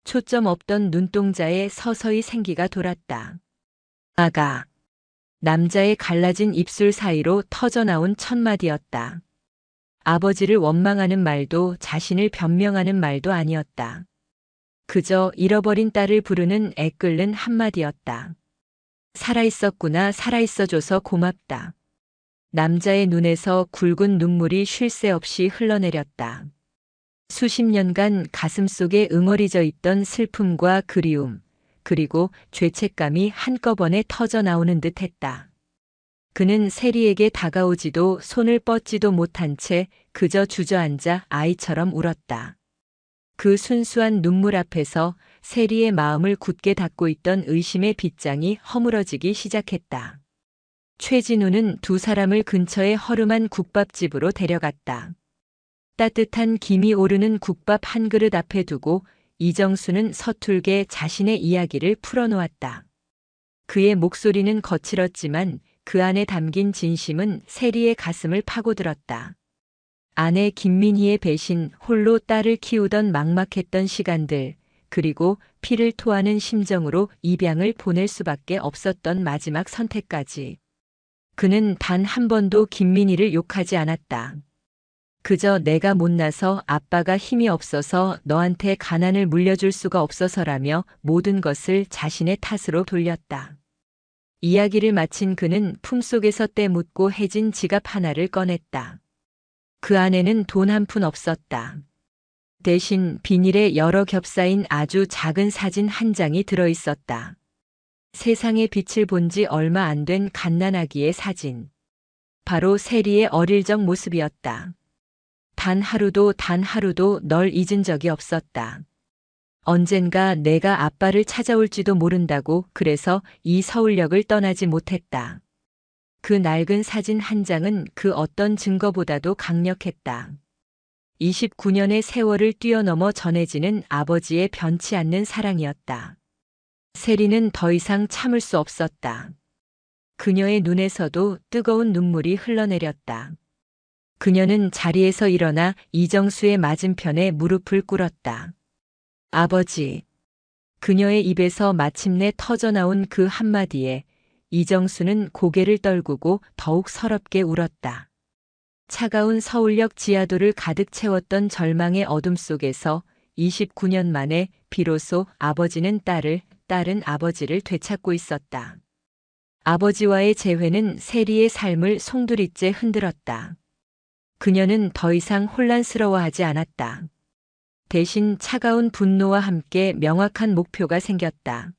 초점 없던 눈동자에 서서히 생기가 돌았다. 아가. 남자의 갈라진 입술 사이로 터져나온 첫 마디였다. 아버지를 원망하는 말도 자신을 변명하는 말도 아니었다. 그저 잃어버린 딸을 부르는 애끓는 한마디였다. 살아있었구나, 살아있어줘서 고맙다. 남자의 눈에서 굵은 눈물이 쉴 새 없이 흘러내렸다. 수십 년간 가슴속에 응어리져 있던 슬픔과 그리움, 그리고 죄책감이 한꺼번에 터져 나오는 듯 했다. 그는 세리에게 다가오지도 손을 뻗지도 못한 채 그저 주저앉아 아이처럼 울었다. 그 순수한 눈물 앞에서 세리의 마음을 굳게 닫고 있던 의심의 빗장이 허물어지기 시작했다. 최진우는 두 사람을 근처의 허름한 국밥집으로 데려갔다. 따뜻한 김이 오르는 국밥 한 그릇 앞에 두고 이정수는 서툴게 자신의 이야기를 풀어놓았다. 그의 목소리는 거칠었지만 그 안에 담긴 진심은 세리의 가슴을 파고들었다. 아내 김민희의 배신, 홀로 딸을 키우던 막막했던 시간들, 그리고 피를 토하는 심정으로 입양을 보낼 수밖에 없었던 마지막 선택까지. 그는 단 한 번도 김민희를 욕하지 않았다. 그저 내가 못나서 아빠가 힘이 없어서 너한테 가난을 물려줄 수가 없어서라며 모든 것을 자신의 탓으로 돌렸다. 이야기를 마친 그는 품속에서 떼묻고 해진 지갑 하나를 꺼냈다. 그 안에는 돈 한 푼 없었다. 대신 비닐에 여러 겹싸인 아주 작은 사진 한 장이 들어 있었다. 세상의 빛을 본 지 얼마 안 된 갓난아기의 사진. 바로 세리의 어릴 적 모습이었다. 단 하루도 널 잊은 적이 없었다. 언젠가 내가 아빠를 찾아올지도 모른다고 그래서 이 서울역을 떠나지 못했다. 그 낡은 사진 한 장은 그 어떤 증거보다도 강력했다. 29년의 세월을 뛰어넘어 전해지는 아버지의 변치 않는 사랑이었다. 세리는 더 이상 참을 수 없었다. 그녀의 눈에서도 뜨거운 눈물이 흘러내렸다. 그녀는 자리에서 일어나 이정수의 맞은편에 무릎을 꿇었다. 아버지. 그녀의 입에서 마침내 터져나온 그 한마디에 이정수는 고개를 떨구고 더욱 서럽게 울었다. 차가운 서울역 지하도를 가득 채웠던 절망의 어둠 속에서 29년 만에 비로소 아버지는 딸은 아버지를 되찾고 있었다. 아버지와의 재회는 세리의 삶을 송두리째 흔들었다. 그녀는 더 이상 혼란스러워하지 않았다. 대신 차가운 분노와 함께 명확한 목표가 생겼다.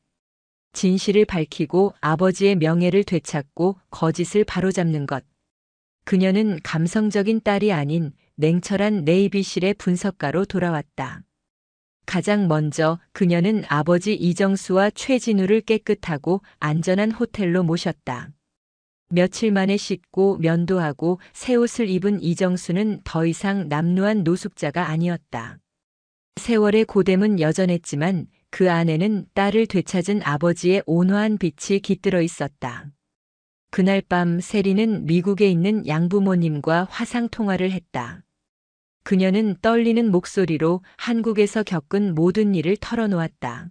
진실을 밝히고 아버지의 명예를 되찾고 거짓을 바로잡는 것. 그녀는 감성적인 딸이 아닌 냉철한 내이비실의 분석가로 돌아왔다. 가장 먼저 그녀는 아버지 이정수와 최진우를 깨끗하고 안전한 호텔로 모셨다. 며칠 만에 씻고 면도하고 새 옷을 입은 이정수는 더 이상 남루한 노숙자가 아니었다. 세월의 고됨은 여전했지만 그 안에는 딸을 되찾은 아버지의 온화한 빛이 깃들어 있었다. 그날 밤 세리는 미국에 있는 양부모님과 화상통화를 했다. 그녀는 떨리는 목소리로 한국에서 겪은 모든 일을 털어놓았다.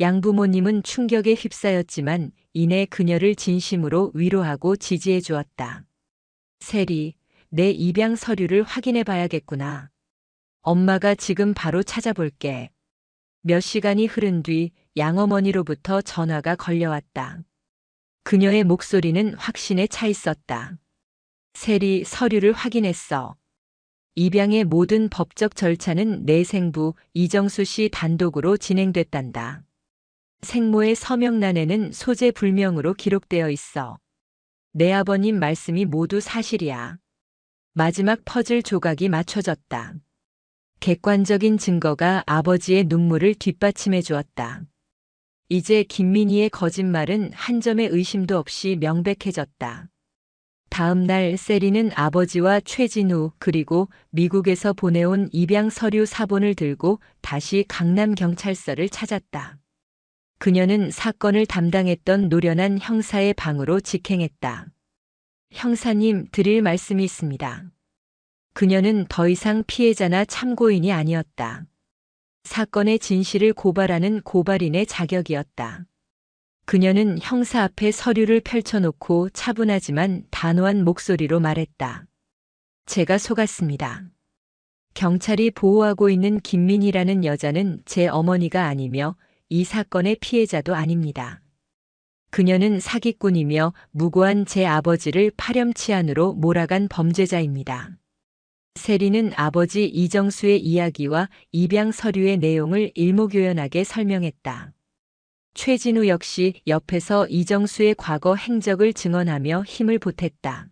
양부모님은 충격에 휩싸였지만 이내 그녀를 진심으로 위로하고 지지해 주었다. 세리, 내 입양 서류를 확인해 봐야겠구나. 엄마가 지금 바로 찾아볼게. 몇 시간이 흐른 뒤 양어머니로부터 전화가 걸려왔다. 그녀의 목소리는 확신에 차 있었다. 세리, 서류를 확인했어. 입양의 모든 법적 절차는 내 생부 이정수 씨 단독으로 진행됐단다. 생모의 서명란에는 소재 불명으로 기록되어 있어. 내 아버님 말씀이 모두 사실이야. 마지막 퍼즐 조각이 맞춰졌다. 객관적인 증거가 아버지의 눈물을 뒷받침해 주었다. 이제 김민희의 거짓말은 한 점의 의심도 없이 명백해졌다. 다음 날 세리는 아버지와 최진우 그리고 미국에서 보내온 입양 서류 사본을 들고 다시 강남경찰서를 찾았다. 그녀는 사건을 담당했던 노련한 형사의 방으로 직행했다. 형사님, 드릴 말씀이 있습니다. 그녀는 더 이상 피해자나 참고인이 아니었다. 사건의 진실을 고발하는 고발인의 자격이었다. 그녀는 형사 앞에 서류를 펼쳐놓고 차분하지만 단호한 목소리로 말했다. 제가 속았습니다. 경찰이 보호하고 있는 김민희라는 여자는 제 어머니가 아니며 이 사건의 피해자도 아닙니다. 그녀는 사기꾼이며 무고한 제 아버지를 파렴치한으로 몰아간 범죄자입니다. 세리는 아버지 이정수의 이야기와 입양 서류의 내용을 일목요연하게 설명했다. 최진우 역시 옆에서 이정수의 과거 행적을 증언하며 힘을 보탰다.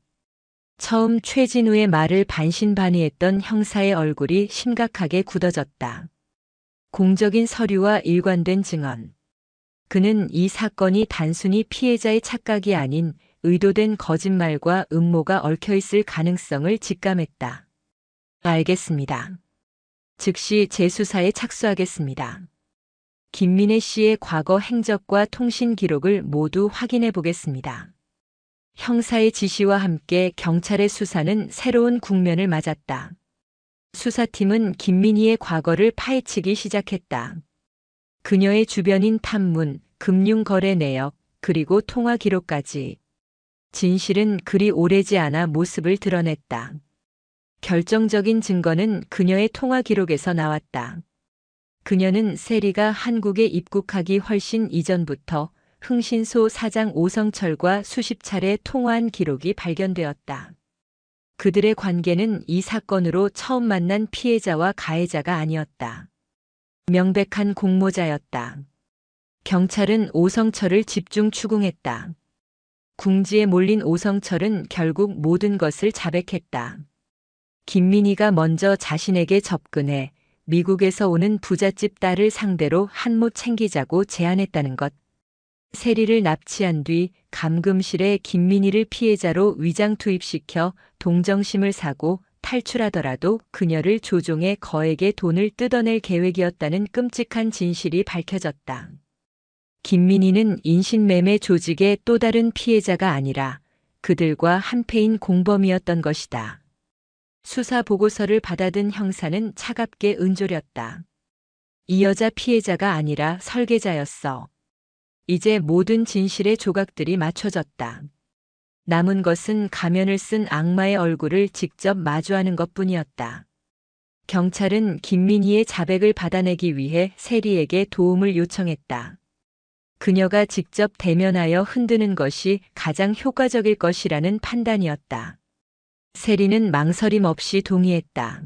처음 최진우의 말을 반신반의했던 형사의 얼굴이 심각하게 굳어졌다. 공적인 서류와 일관된 증언. 그는 이 사건이 단순히 피해자의 착각이 아닌 의도된 거짓말과 음모가 얽혀있을 가능성을 직감했다. 알겠습니다. 즉시 재수사에 착수하겠습니다. 김민혜 씨의 과거 행적과 통신 기록을 모두 확인해 보겠습니다. 형사의 지시와 함께 경찰의 수사는 새로운 국면을 맞았다. 수사팀은 김민희의 과거를 파헤치기 시작했다. 그녀의 주변인 탐문, 금융거래 내역, 그리고 통화 기록까지. 진실은 그리 오래지 않아 모습을 드러냈다. 결정적인 증거는 그녀의 통화 기록에서 나왔다. 그녀는 세리가 한국에 입국하기 훨씬 이전부터 흥신소 사장 오성철과 수십 차례 통화한 기록이 발견되었다. 그들의 관계는 이 사건으로 처음 만난 피해자와 가해자가 아니었다. 명백한 공모자였다. 경찰은 오성철을 집중 추궁했다. 궁지에 몰린 오성철은 결국 모든 것을 자백했다. 김민희가 먼저 자신에게 접근해 미국에서 오는 부잣집 딸을 상대로 한몫 챙기자고 제안했다는 것. 세리를 납치한 뒤 감금실에 김민희를 피해자로 위장 투입시켜 동정심을 사고 탈출하더라도 그녀를 조종해 거액의 돈을 뜯어낼 계획이었다는 끔찍한 진실이 밝혀졌다. 김민희는 인신매매 조직의 또 다른 피해자가 아니라 그들과 한패인 공범이었던 것이다. 수사 보고서를 받아든 형사는 차갑게 은조렸다. 이 여자 피해자가 아니라 설계자였어. 이제 모든 진실의 조각들이 맞춰졌다. 남은 것은 가면을 쓴 악마의 얼굴을 직접 마주하는 것뿐이었다. 경찰은 김민희의 자백을 받아내기 위해 세리에게 도움을 요청했다. 그녀가 직접 대면하여 흔드는 것이 가장 효과적일 것이라는 판단이었다. 세리는 망설임 없이 동의했다.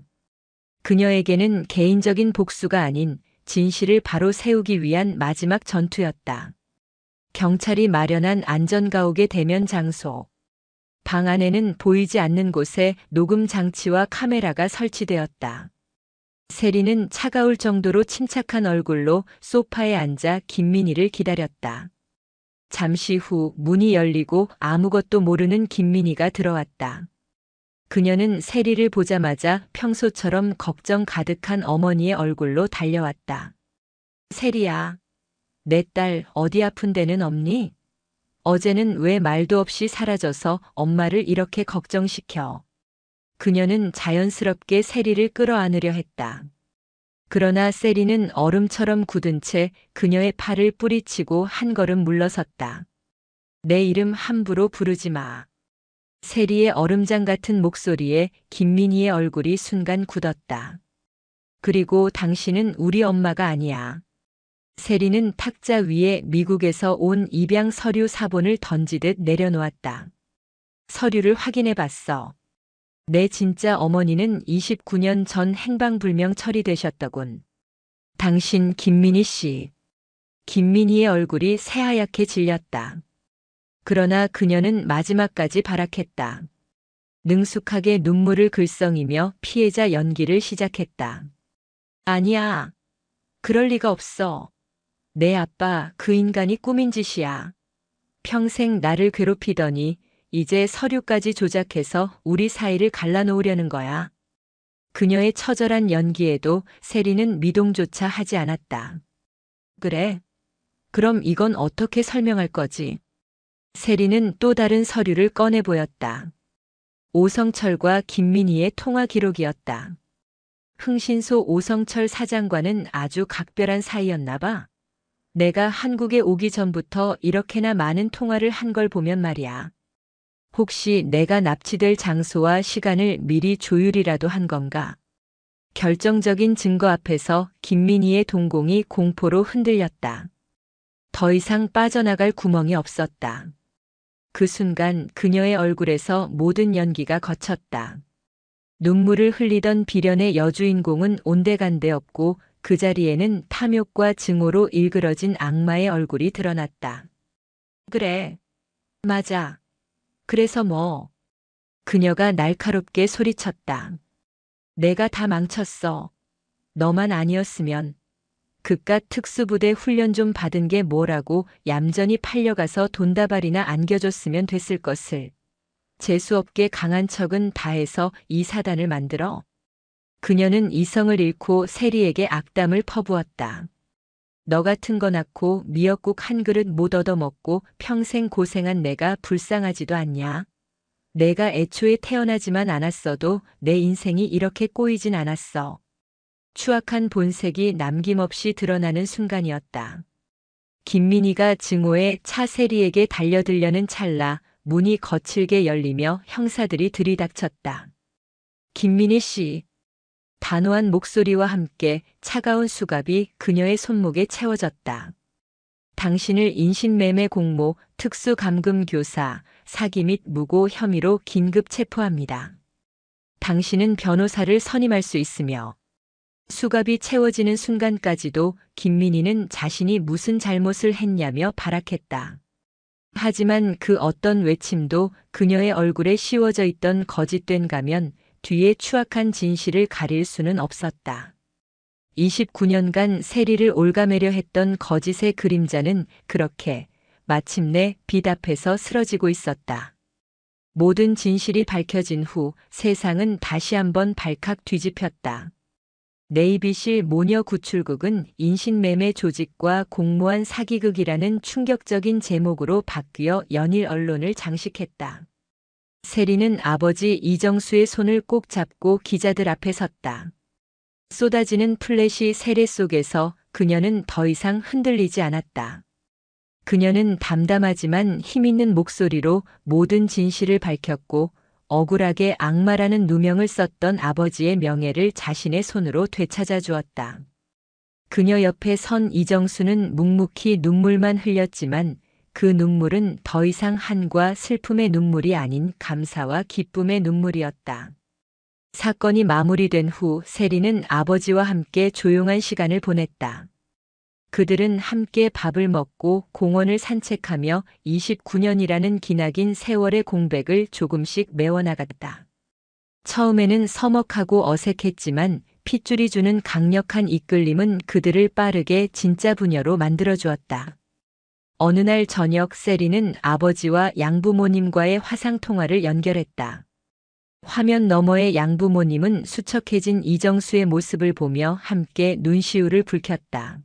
그녀에게는 개인적인 복수가 아닌 진실을 바로 세우기 위한 마지막 전투였다. 경찰이 마련한 안전가옥의 대면 장소. 방 안에는 보이지 않는 곳에 녹음 장치와 카메라가 설치되었다. 세리는 차가울 정도로 침착한 얼굴로 소파에 앉아 김민희를 기다렸다. 잠시 후 문이 열리고 아무것도 모르는 김민희가 들어왔다. 그녀는 세리를 보자마자 평소처럼 걱정 가득한 어머니의 얼굴로 달려왔다. 세리야, 내 딸 어디 아픈 데는 없니? 어제는 왜 말도 없이 사라져서 엄마를 이렇게 걱정시켜? 그녀는 자연스럽게 세리를 끌어안으려 했다. 그러나 세리는 얼음처럼 굳은 채 그녀의 팔을 뿌리치고 한 걸음 물러섰다. 내 이름 함부로 부르지 마. 세리의 얼음장 같은 목소리에 김민희의 얼굴이 순간 굳었다. 그리고 당신은 우리 엄마가 아니야. 세리는 탁자 위에 미국에서 온 입양 서류 사본을 던지듯 내려놓았다. 서류를 확인해 봤어. 내 진짜 어머니는 29년 전 행방불명 처리되셨더군. 당신 김민희 씨. 김민희의 얼굴이 새하얗게 질렸다. 그러나 그녀는 마지막까지 발악했다. 능숙하게 눈물을 글썽이며 피해자 연기를 시작했다. 아니야. 그럴 리가 없어. 내 아빠 그 인간이 꾸민 짓이야. 평생 나를 괴롭히더니 이제 서류까지 조작해서 우리 사이를 갈라놓으려는 거야. 그녀의 처절한 연기에도 세리는 미동조차 하지 않았다. 그래. 그럼 이건 어떻게 설명할 거지? 세리는 또 다른 서류를 꺼내 보였다. 오성철과 김민희의 통화 기록이었다. 흥신소 오성철 사장과는 아주 각별한 사이였나 봐. 내가 한국에 오기 전부터 이렇게나 많은 통화를 한 걸 보면 말이야. 혹시 내가 납치될 장소와 시간을 미리 조율이라도 한 건가? 결정적인 증거 앞에서 김민희의 동공이 공포로 흔들렸다. 더 이상 빠져나갈 구멍이 없었다. 그 순간 그녀의 얼굴에서 모든 연기가 거쳤다. 눈물을 흘리던 비련의 여주인공은 온데간데 없고 그 자리에는 탐욕과 증오로 일그러진 악마의 얼굴이 드러났다. 그래. 맞아. 그래서 뭐. 그녀가 날카롭게 소리쳤다. 내가 다 망쳤어. 너만 아니었으면. 그깟 특수부대 훈련 좀 받은 게 뭐라고 얌전히 팔려가서 돈다발이나 안겨줬으면 됐을 것을. 재수없게 강한 척은 다해서 이 사단을 만들어. 그녀는 이성을 잃고 세리에게 악담을 퍼부었다. 너 같은 거 낳고 미역국 한 그릇 못 얻어먹고 평생 고생한 내가 불쌍하지도 않냐? 내가 애초에 태어나지만 않았어도 내 인생이 이렇게 꼬이진 않았어. 추악한 본색이 남김없이 드러나는 순간이었다. 김민희가 증오해 차 세리에게 달려들려는 찰나 문이 거칠게 열리며 형사들이 들이닥쳤다. 김민희 씨. 단호한 목소리와 함께 차가운 수갑이 그녀의 손목에 채워졌다. 당신을 인신매매 공모, 특수감금교사, 사기 및 무고 혐의로 긴급 체포합니다. 당신은 변호사를 선임할 수 있으며 수갑이 채워지는 순간까지도 김민희는 자신이 무슨 잘못을 했냐며 발악했다. 하지만 그 어떤 외침도 그녀의 얼굴에 씌워져 있던 거짓된 가면 뒤에 추악한 진실을 가릴 수는 없었다. 29년간 세리를 올가매려 했던 거짓의 그림자는 그렇게 마침내 빛 앞에서 쓰러지고 있었다. 모든 진실이 밝혀진 후 세상은 다시 한번 발칵 뒤집혔다. 네이비실 모녀 구출극은 인신매매 조직과 공모한 사기극이라는 충격적인 제목으로 바뀌어 연일 언론을 장식했다. 세리는 아버지 이정수의 손을 꼭 잡고 기자들 앞에 섰다. 쏟아지는 플래시 세례 속에서 그녀는 더 이상 흔들리지 않았다. 그녀는 담담하지만 힘있는 목소리로 모든 진실을 밝혔고 억울하게 악마라는 누명을 썼던 아버지의 명예를 자신의 손으로 되찾아 주었다. 그녀 옆에 선 이정수는 묵묵히 눈물만 흘렸지만 그 눈물은 더 이상 한과 슬픔의 눈물이 아닌 감사와 기쁨의 눈물이었다. 사건이 마무리된 후 세리는 아버지와 함께 조용한 시간을 보냈다. 그들은 함께 밥을 먹고 공원을 산책하며 29년이라는 기나긴 세월의 공백을 조금씩 메워나갔다. 처음에는 서먹하고 어색했지만 핏줄이 주는 강력한 이끌림은 그들을 빠르게 진짜 부녀로 만들어주었다. 어느 날 저녁 세리는 아버지와 양부모님과의 화상통화를 연결했다. 화면 너머의 양부모님은 수척해진 이정수의 모습을 보며 함께 눈시울을 붉혔다.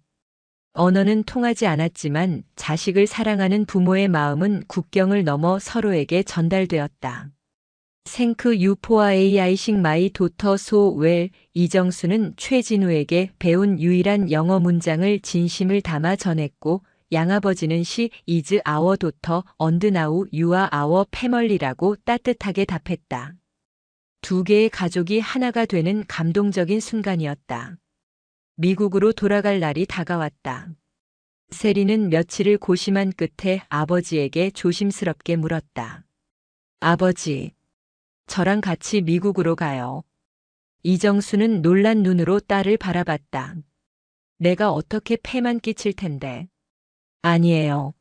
언어는 통하지 않았지만 자식을 사랑하는 부모의 마음은 국경을 넘어 서로에게 전달되었다. 생크 유포아 AI식 마이 도터 소 웰 이정수는 최진우에게 배운 유일한 영어 문장을 진심을 담아 전했고 양아버지는 시 이즈 아워 도터 언드 나우 유아 아워 패멀리라고 따뜻하게 답했다. 두 개의 가족이 하나가 되는 감동적인 순간이었다. 미국으로 돌아갈 날이 다가왔다. 세리는 며칠을 고심한 끝에 아버지에게 조심스럽게 물었다. 아버지, 저랑 같이 미국으로 가요. 이정수는 놀란 눈으로 딸을 바라봤다. 내가 어떻게 폐만 끼칠 텐데. 아니에요.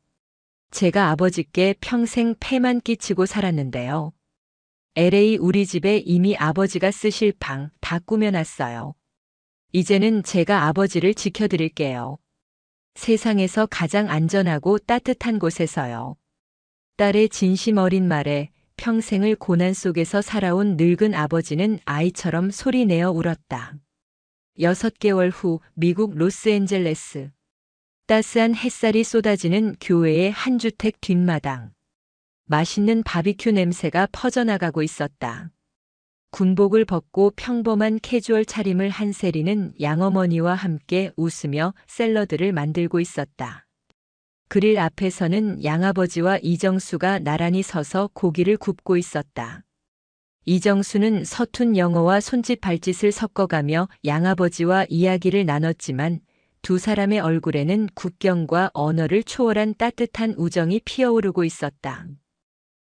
제가 아버지께 평생 폐만 끼치고 살았는데요. LA 우리 집에 이미 아버지가 쓰실 방 다 꾸며놨어요. 이제는 제가 아버지를 지켜드릴게요. 세상에서 가장 안전하고 따뜻한 곳에서요. 딸의 진심 어린 말에 평생을 고난 속에서 살아온 늙은 아버지는 아이처럼 소리내어 울었다. 6개월 후 미국 로스앤젤레스. 따스한 햇살이 쏟아지는 교회의 한 주택 뒷마당. 맛있는 바비큐 냄새가 퍼져나가고 있었다. 군복을 벗고 평범한 캐주얼 차림을 한 세리는 양어머니와 함께 웃으며 샐러드를 만들고 있었다. 그릴 앞에서는 양아버지와 이정수가 나란히 서서 고기를 굽고 있었다. 이정수는 서툰 영어와 손짓 발짓을 섞어가며 양아버지와 이야기를 나눴지만 두 사람의 얼굴에는 국경과 언어를 초월한 따뜻한 우정이 피어오르고 있었다.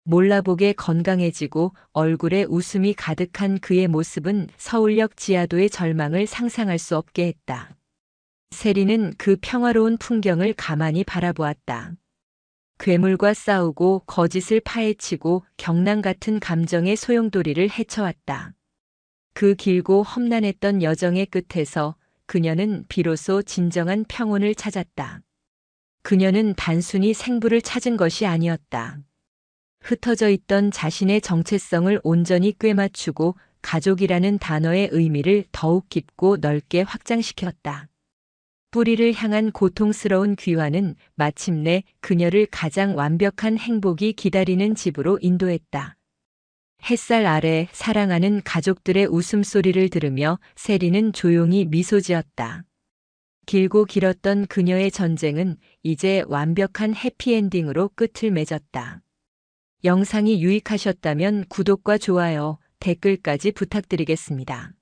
몰라보게 건강해지고 얼굴에 웃음이 가득한 그의 모습은 서울역 지하도의 절망을 상상할 수 없게 했다. 세리는 그 평화로운 풍경을 가만히 바라보았다. 괴물과 싸우고 거짓을 파헤치고 경랑 같은 감정의 소용돌이를 헤쳐왔다. 그 길고 험난했던 여정의 끝에서 그녀는 비로소 진정한 평온을 찾았다. 그녀는 단순히 생부를 찾은 것이 아니었다. 흩어져 있던 자신의 정체성을 온전히 꿰맞추고 가족이라는 단어의 의미를 더욱 깊고 넓게 확장시켰다. 뿌리를 향한 고통스러운 귀환은 마침내 그녀를 가장 완벽한 행복이 기다리는 집으로 인도했다. 햇살 아래 사랑하는 가족들의 웃음소리를 들으며 세리는 조용히 미소 지었다. 길고 길었던 그녀의 전쟁은 이제 완벽한 해피엔딩으로 끝을 맺었다. 영상이 유익하셨다면 구독과 좋아요, 댓글까지 부탁드리겠습니다.